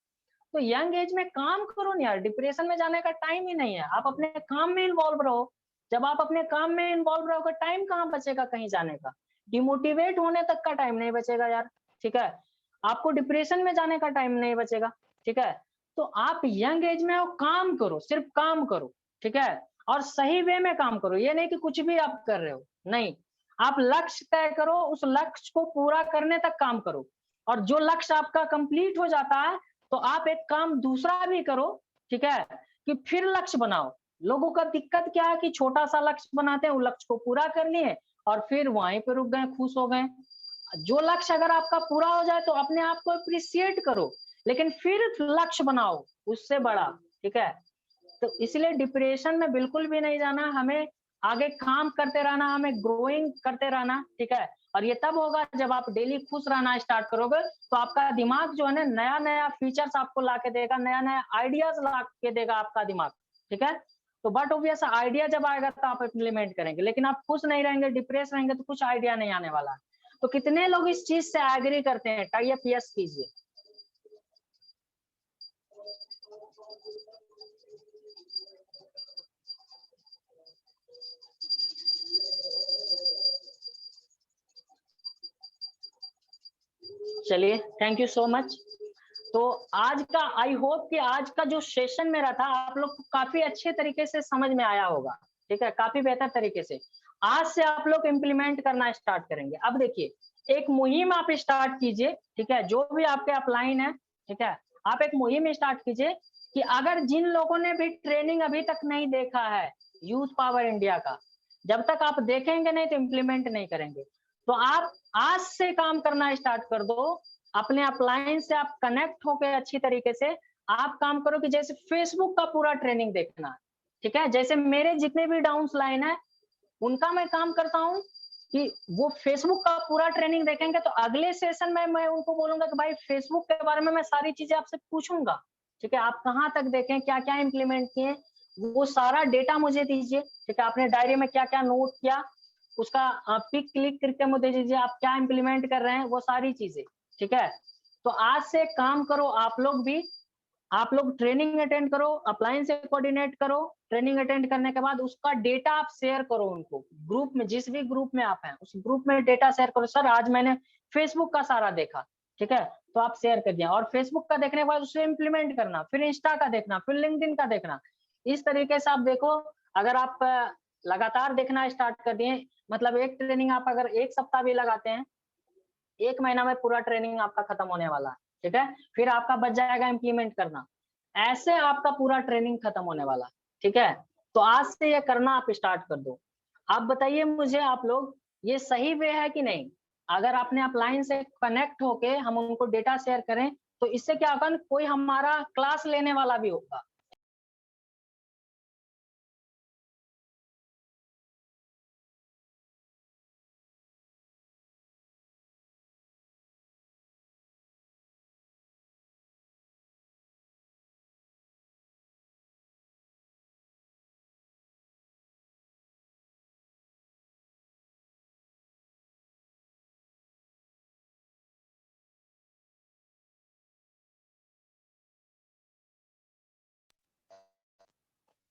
तो यंग एज में काम करो ना यार, डिप्रेशन में जाने का टाइम ही नहीं है, आप अपने काम में इन्वॉल्व रहो। जब आप अपने काम में इन्वॉल्व रहोगे, टाइम कहाँ बचेगा कहीं जाने का? डिमोटिवेट होने तक का टाइम नहीं बचेगा यार, ठीक है? आपको डिप्रेशन में जाने का टाइम नहीं बचेगा, ठीक है? तो आप यंग एज में हो, काम करो, सिर्फ काम करो, ठीक है? और सही वे में काम करो, ये नहीं कि कुछ भी आप कर रहे हो, नहीं। आप लक्ष्य तय करो, उस लक्ष्य को पूरा करने तक काम करो, और जो लक्ष्य आपका कंप्लीट हो जाता है, तो आप एक काम दूसरा भी करो, ठीक है? कि फिर लक्ष्य बनाओ। लोगों का दिक्कत क्या है कि छोटा-सा लक्ष्य बनाते हैं, वो लक्ष्य को पूरा कर लिए और फिर वहीं पे रुक गए, खुश हो गए। जो लक्ष्य अगर आपका पूरा हो जाए तो अपने आप को एप्रिशिएट करो, लेकिन फिर लक्ष्य बनाओ उससे बड़ा, ठीक है? तो इसलिए डिप्रेशन में बिल्कुल भी नहीं जाना, हमें आगे काम करते रहना, हमें ग्रोइंग करते रहना, ठीक है? और ये तब होगा जब आप डेली खुश रहना स्टार्ट करोगे, तो आपका दिमाग जो है ना नया-नया फीचर्स आपको लाके देगा, नया-नया आइडियाज़ ला के देगा आपका दिमाग, ठीक है? तो बट ऑब्वियस आइडिया जब आएगा तो आप इम्प्लीमेंट करेंगे, लेकिन आप खुश नहीं रहेंगे, डिप्रेस रहेंगे तो कुछ आइडिया नहीं आने वाला है। तो कितने लोग इस चीज़ से एग्री करते हैं? टाइप यस कीजिए। चलिए, थैंक यू सो मच। तो आज का आई होप कि आज का जो सेशन मेरा था आप लोग को काफ़ी अच्छे तरीके से समझ में आया होगा, ठीक है? काफ़ी बेहतर तरीके से। आज से आप लोग इम्प्लीमेंट करना स्टार्ट करेंगे। अब देखिए एक मुहिम आप स्टार्ट कीजिए, ठीक है, जो भी आपके अपलाइन है, ठीक है, आप एक मुहिम स्टार्ट कीजिए कि अगर जिन लोगों ने भी ट्रेनिंग अभी तक नहीं देखा है यूथ पावर इंडिया का, जब तक आप देखेंगे नहीं तो इम्प्लीमेंट नहीं करेंगे। तो आप आज से काम करना स्टार्ट कर दो, अपने अपलाइन से आप कनेक्ट होकर अच्छी तरीके से आप काम करो कि जैसे फेसबुक का पूरा ट्रेनिंग देखना है, ठीक है, जैसे मेरे जितने भी डाउन लाइन है उनका मैं काम करता हूँ कि वो फेसबुक का पूरा ट्रेनिंग देखेंगे तो अगले सेशन में मैं उनको बोलूंगा कि भाई फेसबुक के बारे में मैं सारी चीजें आपसे पूछूंगा, ठीक है, आप कहाँ तक देखें, क्या क्या इम्प्लीमेंट किए, वो सारा डेटा मुझे दीजिए, ठीक है, आपने डायरी में क्या क्या नोट किया उसका पिक क्लिक करके मुझे दीजिए, आप क्या इम्प्लीमेंट कर रहे हैं वो सारी चीजें, ठीक है। तो आज से काम करो आप लोग भी, आप लोग ट्रेनिंग अटेंड करो, अपलाइन से कोऑर्डिनेट करो, ट्रेनिंग अटेंड करने के बाद उसका डेटा आप शेयर करो उनको ग्रुप में, जिस भी ग्रुप में आप हैं उस ग्रुप में डेटा शेयर करो, सर आज मैंने फेसबुक का सारा देखा, ठीक है, तो आप शेयर कर दिया, और फेसबुक का देखने के बाद उसे इम्प्लीमेंट करना, फिर इंस्टा का देखना, फिर लिंक्डइन का देखना, इस तरीके से आप देखो। अगर आप लगातार देखना स्टार्ट कर दिए, मतलब एक ट्रेनिंग आप अगर एक सप्ताह भी लगाते हैं, एक महीना में पूरा ट्रेनिंग आपका खत्म होने वाला है, ठीक है, फिर आपका बच जाएगा इम्प्लीमेंट करना, ऐसे आपका पूरा ट्रेनिंग खत्म होने वाला है, ठीक है। तो आज से ये करना आप स्टार्ट कर दो। आप बताइए मुझे आप लोग ये सही वे है कि नहीं? अगर आपने अपलाइन से कनेक्ट होके हम उनको डेटा शेयर करें तो इससे क्या होगा, कोई हमारा क्लास लेने वाला भी होगा।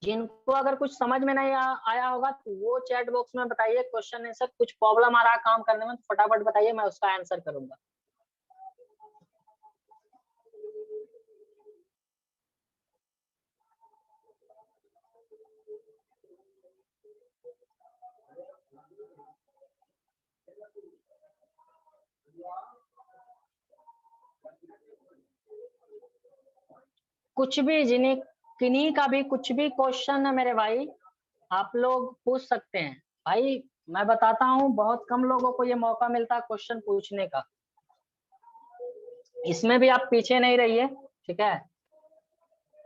जिनको अगर कुछ समझ में नहीं आया होगा तो वो चैट बॉक्स में बताइए, क्वेश्चन आंसर, कुछ प्रॉब्लम आ रहा है काम करने में तो फटाफट बताइए, मैं उसका आंसर करूंगा। कुछ भी जिन्हें किन्हीं का भी कुछ भी क्वेश्चन है मेरे भाई, आप लोग पूछ सकते हैं। भाई मैं बताता हूँ बहुत कम लोगों को ये मौका मिलता है क्वेश्चन पूछने का, इसमें भी आप पीछे नहीं रहिए, ठीक है।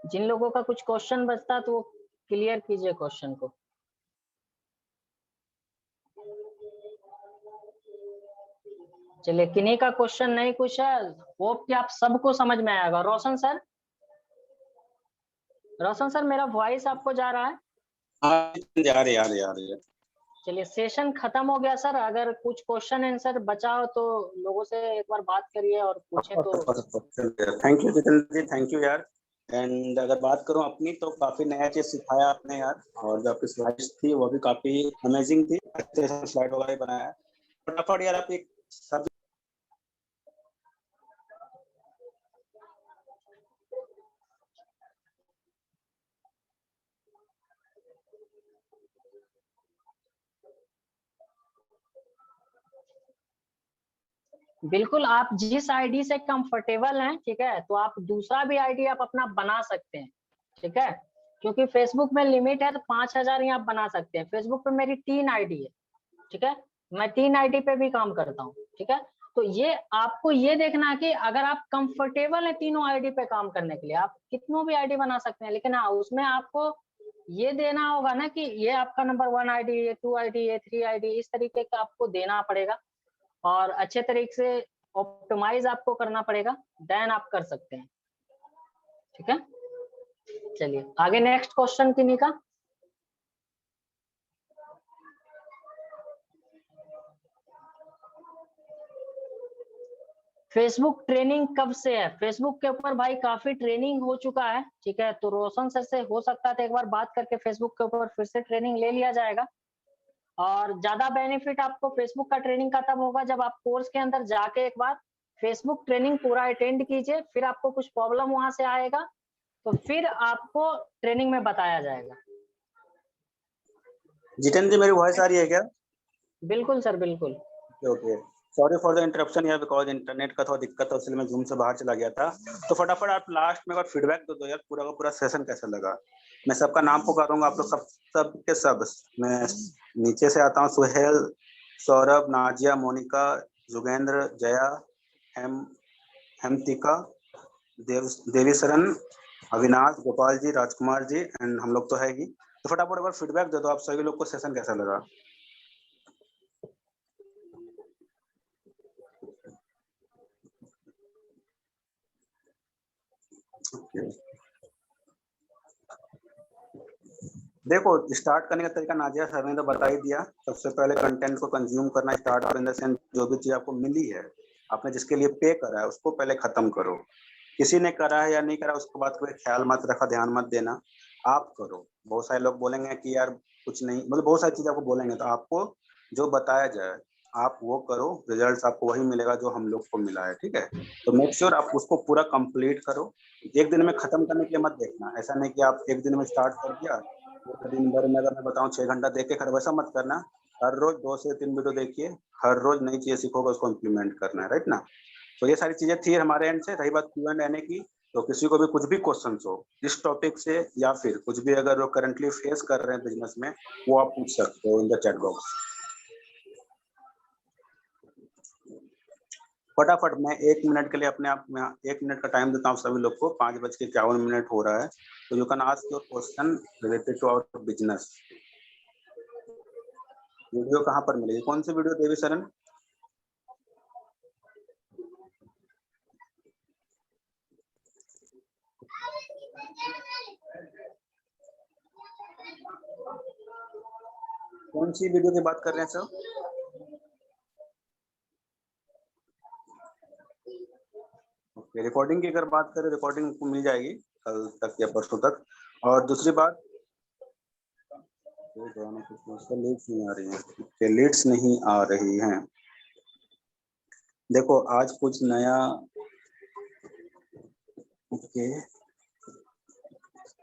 जिन लोगों का कुछ क्वेश्चन बचता है तो वो क्लियर कीजिए क्वेश्चन को। चलिए किन्हीं का क्वेश्चन नहीं कुछ है, होप कि आप सबको समझ में आएगा। रोशन सर, रोशन सर मेरा वॉइस आपको जा रहा है? हाँ जा रहे यार। चलिए सेशन खत्म हो गया सर, अगर कुछ क्वेश्चन आंसर बचा हो तो लोगों से एक बार बात करिए और पूछें तो। Thank you Jitendra ji, thank you यार। एंड अगर बात करूं अपनी तो काफी नया चीज सिखाया आपने यार, और जो आपकी स्लाइड्स थी वो भी काफी अमेजिंग थी, अच्छे से स्लाइड वगैरह बनाया। फटाफट यार आप एक सब बिल्कुल, आप जिस आईडी से कंफर्टेबल हैं, ठीक है, तो आप दूसरा भी आईडी आप अपना बना सकते हैं, ठीक है, क्योंकि फेसबुक में लिमिट है तो 5000 ही आप बना सकते हैं। फेसबुक पे मेरी 3 आईडी है, ठीक है, मैं 3 आईडी पे भी काम करता हूँ, ठीक है। तो ये आपको ये देखना है कि अगर आप कंफर्टेबल हैं तीनों आईडी पे काम करने के लिए, आप कितनों भी आईडी बना सकते हैं, लेकिन हाँ उसमें आपको ये देना होगा ना कि ये आपका नंबर 1 आईडी, ये 2 आईडी, ये 3 आईडी, इस तरीके का आपको देना पड़ेगा और अच्छे तरीके से ऑप्टिमाइज आपको करना पड़ेगा, देन आप कर सकते हैं, ठीक है। चलिए आगे नेक्स्ट क्वेश्चन किन्हीं का। फेसबुक ट्रेनिंग कब से है? फेसबुक के ऊपर भाई काफी ट्रेनिंग हो चुका है, ठीक है, तो रोशन सर से हो सकता है तो एक बार बात करके फेसबुक के ऊपर फिर से ट्रेनिंग ले लिया जाएगा। और ज्यादा बेनिफिट आपको फेसबुक का ट्रेनिंग का तब होगा जब आप कोर्स के अंदर जाके एक बार फेसबुक ट्रेनिंग पूरा अटेंड कीजिए, फिर आपको कुछ प्रॉब्लम वहां से आएगा तो फिर आपको ट्रेनिंग में बताया जाएगा। जितेंद्र जी मेरी वॉइस आ रही है क्या? बिल्कुल सर, बिल्कुल। Okay, sorry for the interruption यार, बिकॉज इंटरनेट का थोड़ा दिक्कत था, इसलिए मैं जूम से बाहर चला गया था। तो फटाफट आप लास्ट में अगर फीडबैक दो यार, पूरा का पूरा सेशन कैसा लगा। मैं सबका नाम पुकारूंगा, आप लोग सब के सब। मैं नीचे से आता हूँ, सुहेल, सौरभ, नाजिया, मोनिका, युगेंद्र, जया, हेम हेमतिका, देवी शरण, अविनाश, गोपाल जी, राजकुमार जी एंड हम लोग तो है ही। तो फटाफट अगर फीडबैक दे दो आप सभी लोग को, सेशन कैसा लगा। देखो, स्टार्ट करने का तरीका नाजिया सर ने तो बता ही दिया। सबसे पहले कंटेंट को कंज्यूम करना स्टार्ट करो, इन द सेंस जो भी चीज आपको मिली है, आपने जिसके लिए पे करा है उसको पहले खत्म करो। किसी ने करा है या नहीं करा उसके बाद कोई ख्याल मत रखा, ध्यान मत देना, आप करो। बहुत सारे लोग बोलेंगे कि यार कुछ नहीं, मतलब बहुत सारी चीजें आपको बोलेंगे, तो आपको जो बताया जाए आप वो करो, रिजल्ट आपको वही मिलेगा जो हम लोग को मिला है, ठीक है। तो मेक श्योर आप उसको पूरा कंप्लीट करो। एक दिन में खत्म करने के लिए मत देखना, ऐसा नहीं कि आप एक दिन में स्टार्ट कर दिया, पूरा दिन भर में अगर मैं बताऊं 6 घंटा देख के खत्म, वैसा मत करना। हर रोज 2 से 3 वीडियो देखिए, हर रोज नई चीजें सीखोगे, उसको इम्प्लीमेंट करना है, राइट ना। तो ये सारी चीजें थी हमारे एंड से। रही बात Q&A की, तो किसी को भी कुछ भी क्वेश्चन हो इस टॉपिक से, या फिर कुछ भी अगर वो करंटली फेस कर रहे हैं बिजनेस में, वो आप पूछ सकते हो इन द चैट बॉक्स। फटाफट मैं 1 मिनट के लिए अपने आप में 1 मिनट का टाइम देता हूँ सभी लोग को। 5:51 हो रहा है, तो you can ask your question related to our business. Video कहाँ पर मिलेगी, कौन सी वीडियो देवी शरण। कौन सी वीडियो की बात कर रहे हैं सर। ओके, रिकॉर्डिंग की अगर बात करें, रिकॉर्डिंग को मिल जाएगी कल तक या परसों तक। और दूसरी बात, लीड्स नहीं आ रही हैं, लीड्स नहीं आ रही हैं। देखो आज कुछ नया, ओके,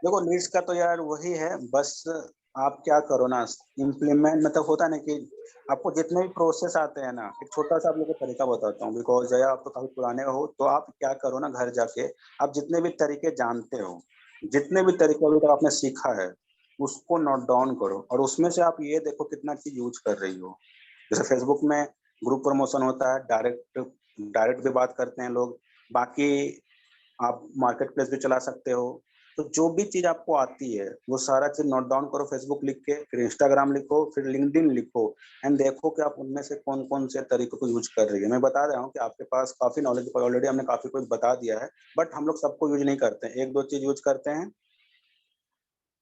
देखो लीड्स का तो यार वही है, बस आप क्या करो ना, इम्प्लीमेंट, मतलब होता ना कि आपको जितने भी प्रोसेस आते हैं ना, एक छोटा सा आप लोगों को तरीका बताता हूँ, बिकॉज जया आप तो काफी पुराने हो, तो आप क्या करो ना, घर जाके आप जितने भी तरीके जानते हो, जितने भी तरीके अभी तक आपने सीखा है, उसको नोट डाउन करो, और उसमें से आप ये देखो कितना चीज यूज कर रही हो। जैसे फेसबुक में ग्रुप प्रमोशन होता है, डायरेक्ट डायरेक्ट भी बात करते हैं लोग, बाकी आप मार्केट प्लेस भी चला सकते हो। तो जो भी चीज आपको आती है वो सारा चीज नोट डाउन करो, फेसबुक लिख के, फिर इंस्टाग्राम लिखो, फिर लिंक्डइन लिखो, एंड देखो कि आप उनमें से कौन कौन से तरीकों को यूज कर रही है। मैं बता रहा हूँ कि आपके पास काफी नॉलेज, ऑलरेडी हमने काफी कुछ बता दिया है, बट हम लोग सबको यूज नहीं करते हैं, एक दो चीज यूज करते हैं।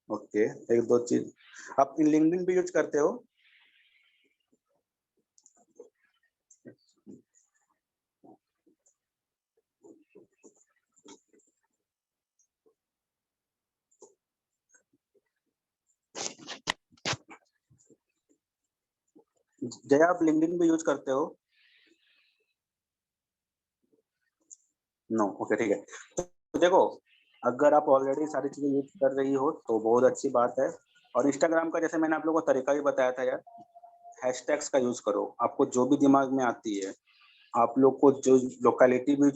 ओके, एक दो चीज आप लिंक्डइन भी यूज करते हो। जया आप लिंक्डइन भी यूज करते हो। नो, ओके, ठीक है। तो देखो, अगर आप ऑलरेडी सारी चीजें यूज कर रही हो तो बहुत अच्छी बात है। और इंस्टाग्राम का जैसे मैंने आप लोगों को तरीका भी बताया था यार, हैशटैग्स का यूज करो, आपको जो भी दिमाग में आती है, आप लोग को जो लोकेलिटी भी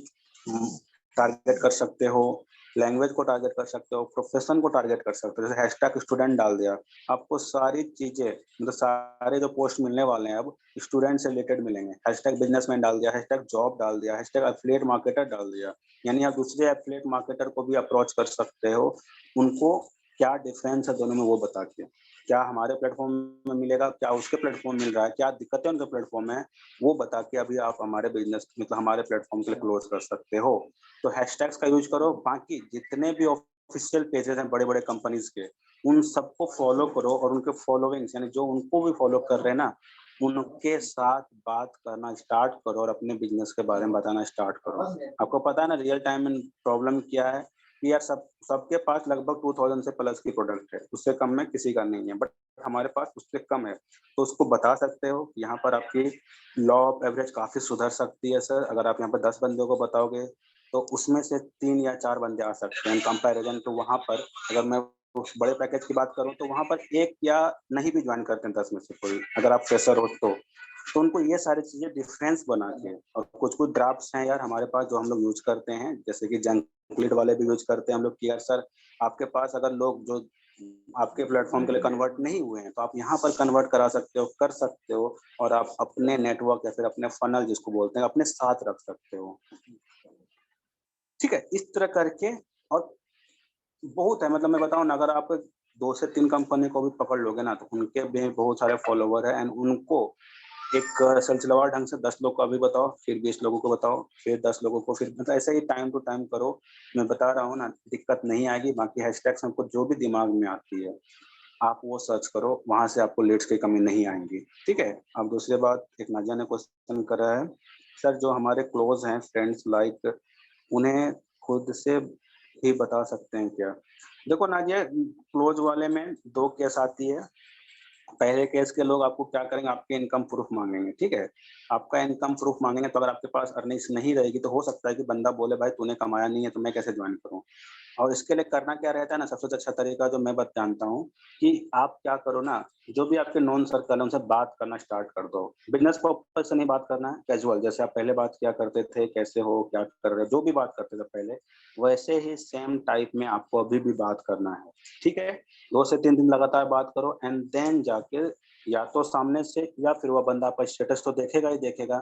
टारगेट कर सकते हो, लैंग्वेज को टारगेट कर सकते हो, प्रोफेशन को टारगेट कर सकते हो। जैसे हैशटैग स्टूडेंट डाल दिया, आपको सारी चीजें, मतलब सारे जो पोस्ट मिलने वाले हैं अब स्टूडेंट से रिलेटेड मिलेंगे। हैशटैग बिजनेसमैन डाल दिया, हैशटैग जॉब डाल दिया, हैशटैग एफिलिएट मार्केटर डाल दिया, यानी आप दूसरे एफिलिएट मार्केटर को भी अप्रोच कर सकते हो, उनको क्या डिफरेंस है दोनों में वो बता के, क्या हमारे प्लेटफॉर्म में मिलेगा, क्या उसके प्लेटफॉर्म मिल रहा है, क्या दिक्कतें उनके प्लेटफॉर्म में, वो बता के अभी आप हमारे बिजनेस, मतलब हमारे प्लेटफॉर्म के लिए क्लोज कर सकते हो। तो हैशटैग्स का यूज करो। बाकी जितने भी ऑफिशियल पेजेस हैं बड़े बड़े कंपनीज के, उन सबको फॉलो करो, और उनके फॉलोइंग्स, यानी जो उनको भी फॉलो कर रहे हैं ना, उनके साथ बात करना स्टार्ट करो और अपने बिजनेस के बारे में बताना स्टार्ट करो। आपको पता है ना रियल टाइम में प्रॉब्लम क्या है, कि यार सबके पास लगभग 2000 से प्लस की प्रोडक्ट है, उससे कम में किसी का नहीं है, बट हमारे पास उससे कम है। तो उसको बता सकते हो कि यहाँ पर आपकी लॉ ऑफ एवरेज काफी सुधर सकती है सर। अगर आप यहाँ पर 10 बंदों को बताओगे तो उसमें से 3 या 4 बंदे आ सकते हैं, कंपैरिजन तो वहाँ पर अगर मैं बड़े पैकेज की बात करूँ तो वहाँ पर एक या नहीं भी ज्वाइन करते हैं 10 में से कोई, अगर आप फ्रेशर हो तो उनको ये सारी चीजें डिफरेंस बना के, और कुछ कुछ ड्राफ्ट्स हैं यार हमारे पास जो हम लोग यूज करते हैं, जैसे कि जंक लीड वाले भी यूज करते हैं हम लोग कि यार सर आपके पास अगर लोग जो आपके प्लेटफॉर्म के लिए कन्वर्ट नहीं हुए हैं तो आप यहाँ पर कन्वर्ट करा सकते हो, कर सकते हो, और आप अपने नेटवर्क या फिर अपने फनल जिसको बोलते हैं अपने साथ रख सकते हो। ठीक है, इस तरह करके, और बहुत है, मतलब मैं बताऊं ना, अगर आप 2 से 3 कंपनी को भी पकड़ लोगे ना तो उनके भी बहुत सारे फॉलोवर है, एंड उनको एक सिलसिलेवार ढंग से 10 लोग को अभी बताओ, फिर 20 लोगों को बताओ, फिर 10 लोगों को, फिर मतलब ऐसे ही टाइम टू टाइम करो। मैं बता रहा हूँ ना, दिक्कत नहीं आएगी। बाकी हैशटैग्स हमको जो भी दिमाग में आती है आप वो सर्च करो, वहां से आपको लीड्स की कमी नहीं आएंगी। ठीक है। अब दूसरी बात, एक नाजिया ने क्वेश्चन करा है, सर जो हमारे क्लोज हैं फ्रेंड्स लाइक, उन्हें खुद से भी बता सकते हैं क्या? देखो नाजिया, क्लोज वाले में 2 केस आती है। पहले केस के लोग आपको क्या करेंगे, आपके इनकम प्रूफ मांगेंगे। ठीक है, आपका इनकम प्रूफ मांगेंगे तो अगर आपके पास अर्निंग्स नहीं रहेगी तो हो सकता है कि बंदा बोले भाई तूने कमाया नहीं है तो मैं कैसे ज्वाइन करूं। और इसके लिए करना क्या रहता है ना, सबसे अच्छा तरीका जो मैं जानता हूँ कि आप क्या करो ना, जो भी आपके नॉन सर्कल है उनसे बात करना स्टार्ट कर दो। बिजनेस पर्पज से नहीं बात करना है, कैजुअल, जैसे आप पहले बात किया करते थे, कैसे हो, क्या कर रहे हो, जो भी बात करते थे पहले, वैसे ही सेम टाइप में आपको अभी भी बात करना है। ठीक है, 2 से 3 दिन लगातार बात करो, एंड देन जाके या तो सामने से, या फिर वह बंदा आपका स्टेटस तो देखेगा ही देखेगा,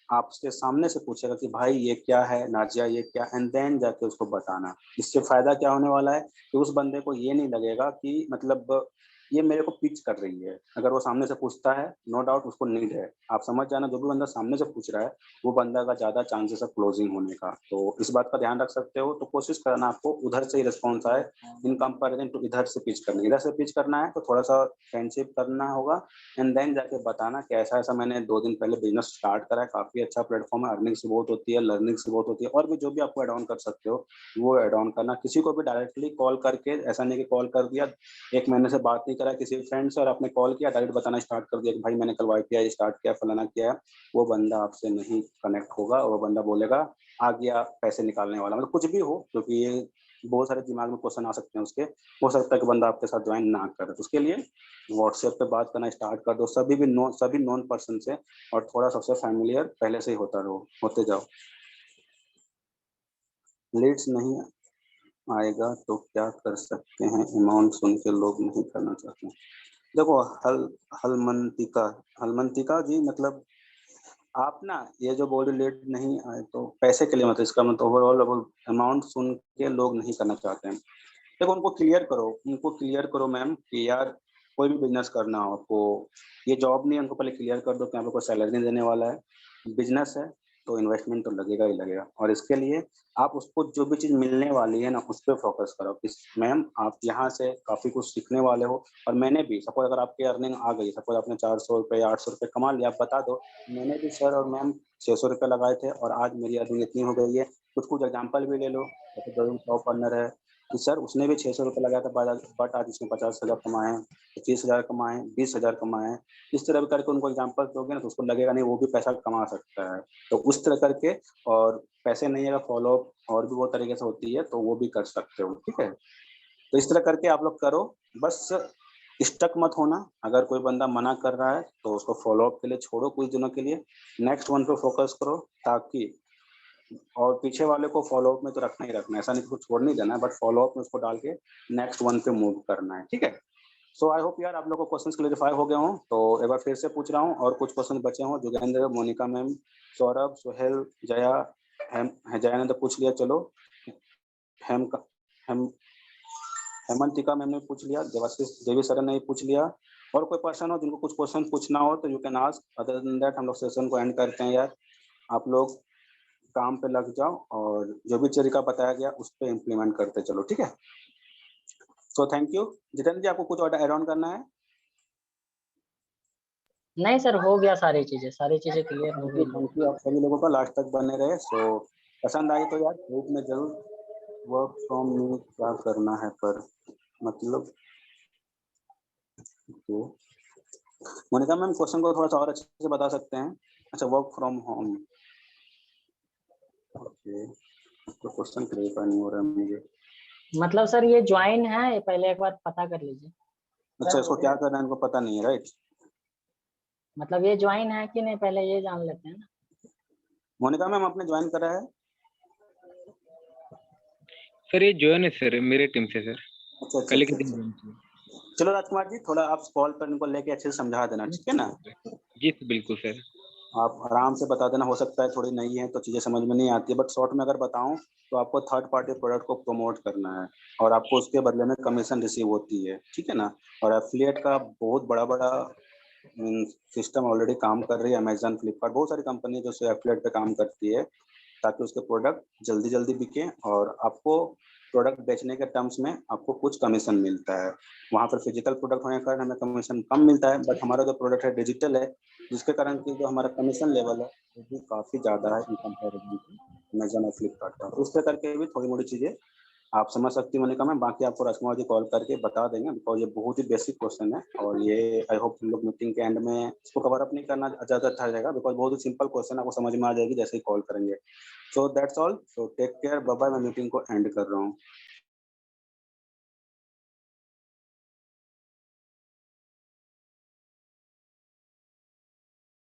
आपसे सामने से पूछेगा कि भाई ये क्या है नाजिया, ये क्या, एंड देन जाके उसको बताना। इससे फायदा क्या होने वाला है कि उस बंदे को ये नहीं लगेगा कि मतलब ये मेरे को पिच कर रही है। अगर वो सामने से पूछता है, नो डाउट उसको नीड है। आप समझ जाना, जो भी बंदा सामने से पूछ रहा है वो बंदा का ज्यादा चांसेस है क्लोजिंग होने का। तो इस बात का ध्यान रख सकते हो। तो कोशिश करना आपको उधर से ही रिस्पॉन्स आए इन कंपेरिजन टू इधर से पिच करना। इधर से पिच करना है तो थोड़ा सा फ्रेंडशिप करना होगा, एंड देन जाके बताना कि ऐसा ऐसा मैंने 2 दिन पहले बिजनेस स्टार्ट करा है, काफी अच्छा प्लेटफॉर्म है, अर्निंग से बहुत होती है, लर्निंग से बहुत होती है, और भी जो भी आपको एड ऑन कर सकते हो वो एड ऑन करना। किसी को भी डायरेक्टली कॉल करके, ऐसा नहीं कि कॉल कर दिया 1 महीने से बात नहीं करा किसी फ्रेंड से और आपने कॉल किया डायरेक्ट बताना स्टार्ट कर दिया कि भाई मैंने कल वाईपीआई स्टार्ट किया, फलाना किया, वो बंदा आपसे नहीं कनेक्ट होगा। और वो बंदा बोलेगा आ गया पैसे निकालने वाला, मतलब कुछ भी हो, क्योंकि ये बहुत सारे दिमाग में क्वेश्चन आ सकते हैं उसके, हो सकता है कि बंदा आपके साथ ज्वाइन ना करे। तो उसके लिए व्हाट्सएप पे बात करना स्टार्ट कर दो, सभी नॉन पर्सन से, और थोड़ा सबसे फैमिलियर पहले से ही होते जाओ। लीड्स नहीं आएगा तो क्या कर सकते हैं, अमाउंट सुन के लोग नहीं करना चाहते हैं? देखो हलमंतिका हलमंतिका जी, मतलब आप ना ये जो बोल रहे लेट नहीं आए तो पैसे के लिए, मतलब इसका मतलब ओवरऑल अमाउंट सुन के लोग नहीं करना चाहते हैं। देखो उनको क्लियर करो मैम कि यार कोई भी बिजनेस करना हो आपको, ये जॉब नहीं है, उनको पहले क्लियर कर दो कि यहाँ पे कोई सैलरी नहीं देने वाला है, बिजनेस है तो इन्वेस्टमेंट तो लगेगा ही लगेगा। और इसके लिए आप उसको जो भी चीज़ मिलने वाली है ना उस पर फोकस करो कि मैम आप यहाँ से काफ़ी कुछ सीखने वाले हो। और मैंने भी, सपोज अगर आपकी अर्निंग आ गई, सपोज आपने 400 रुपये 800 रुपये कमा लिया, आप बता दो मैंने भी सर और मैम 600 रुपये लगाए थे और आज मेरी अर्निंग इतनी हो गई है। कुछ एग्जाम्पल भी ले लो, जैसे जो शॉप ऑनर है कि सर उसने भी 600 रुपये लगाया था, बट आज उसने 50,000 कमाए हैं, 25,000 कमाए हैं, 20,000 कमाए हैं। इस तरह करके उनको एग्जाम्पल दोगे ना तो उसको लगेगा नहीं वो भी पैसा कमा सकता है। तो उस तरह करके, और पैसे नहीं अगर फॉलो और भी वो तरीके से होती है तो वो भी कर सकते हो। ठीक है, तो इस तरह करके आप लोग करो, बस स्टक मत होना। अगर कोई बंदा मना कर रहा है तो उसको फॉलो अप के लिए छोड़ो कुछ दिनों के लिए, नेक्स्ट वन पे फोकस करो, ताकि, और पीछे वाले को फॉलो अप में तो रखना ही रखना है, ऐसा नहीं कुछ छोड़ नहीं देना है, बट फॉलो अप में उसको डाल के नेक्स्ट वन पे मूव करना है। ठीक है, सो आई होप यार आप लोगों को क्वेश्चंस क्लेरिफाई हो गए हों। तो एक बार फिर से पूछ रहा हूँ, और कुछ क्वेश्चन बचे हों, जोगेंद्र, मोनिका मैम, सौरभ, सुहेल, जया, जया ने तो पूछ लिया, चलो हेम हेम हेमंतिका मैम ने पूछ लिया, देवाशीष देवी सर ने पूछ लिया। और कोई पर्सन हो जिनको कुछ क्वेश्चन पूछना हो तो you can ask, other than that हम लोग सेशन को एंड करते हैं यार। आप लोग काम पे लग जाओ और जो भी तरीका बताया गया उस पर इम्प्लीमेंट करते चलो। ठीक है, सो थैंक यू। जितेंद्र जी आपको कुछ और ऐड ऑन करना है? नहीं सर, हो गया, सारी चीजें क्लियर हो गई। थैंक यू आप सभी लोगों का लास्ट तक बने रहे। सो पसंद आई तो यार ग्रुप में जरूर, वर्क फ्रॉम में क्या करना है पर, मतलब तो मोनिका मैम क्वेश्चन को थोड़ा सा और अच्छे से बता सकते हैं? अच्छा, वर्क फ्रॉम होम, ओके, तो क्वेश्चन क्लियर नहीं हो रहा है मुझे। मतलब सर ये ज्वाइन है, पहले एक बार पता कर लीजिए। अच्छा, इसको क्या करना है इनको पता नहीं है, राइट? मतलब ये ज्वाइन है कि नहीं, पहले ये जान लेते हैं ना। मोनिका मैम आपने ज्वाइन करा है? सर ये जॉइन है सर, मेरे टीम से सर, अच्छा अच्छा कल के अच्छा दिन अच्छा। join किया। चलो राजकुमार जी, थोड़ा आप कॉल पर इनको लेके अच्छे से समझा देना, ठीक है ना? जी सर, बिल्कुल सर। आप आराम से बता देना, हो सकता है थोड़ी नई है तो चीज़ें समझ में नहीं आती है, बट शॉर्ट में अगर बताऊं तो आपको थर्ड पार्टी प्रोडक्ट को प्रमोट करना है और आपको उसके बदले में कमीशन रिसीव होती है, ठीक है ना? और एफिलिएट का बहुत बड़ा बड़ा सिस्टम ऑलरेडी काम कर रही है, अमेजन, फ्लिपकार्ट, बहुत सारी कंपनी जो एफिलिएट पे काम करती है ताकि उसके प्रोडक्ट जल्दी जल्दी बिके और आपको प्रोडक्ट बेचने के टर्म्स में आपको कुछ कमीशन मिलता है। वहाँ पर फिजिकल प्रोडक्ट होने के कारण हमें कमीशन कम मिलता है, बट हमारा जो प्रोडक्ट है डिजिटल है, जिसके कारण की जो हमारा कमीशन लेवल है वो भी काफ़ी ज़्यादा है इन कंपेरिजन टू अमेजन और फ्लिपकार्ट का। तो इस तरह करके भी थोड़ी मोड़ी चीज़ें आप समझ सकती हो मोनिका मैम, बाकी आपको राजकुमार जी कॉल करके बता देंगे बिकॉज ये बहुत ही बेसिक क्वेश्चन है और ये आई होप हम लोग मीटिंग के एंड में इसको कवर अप नहीं करना ज़्यादा अच्छा रहेगा बिकॉज बहुत ही सिंपल क्वेश्चन आपको समझ में आ जाएगी जैसे ही कॉल करेंगे। So that's all, so take care, bye bye, मैं मीटिंग को एंड कर रहा हूँ।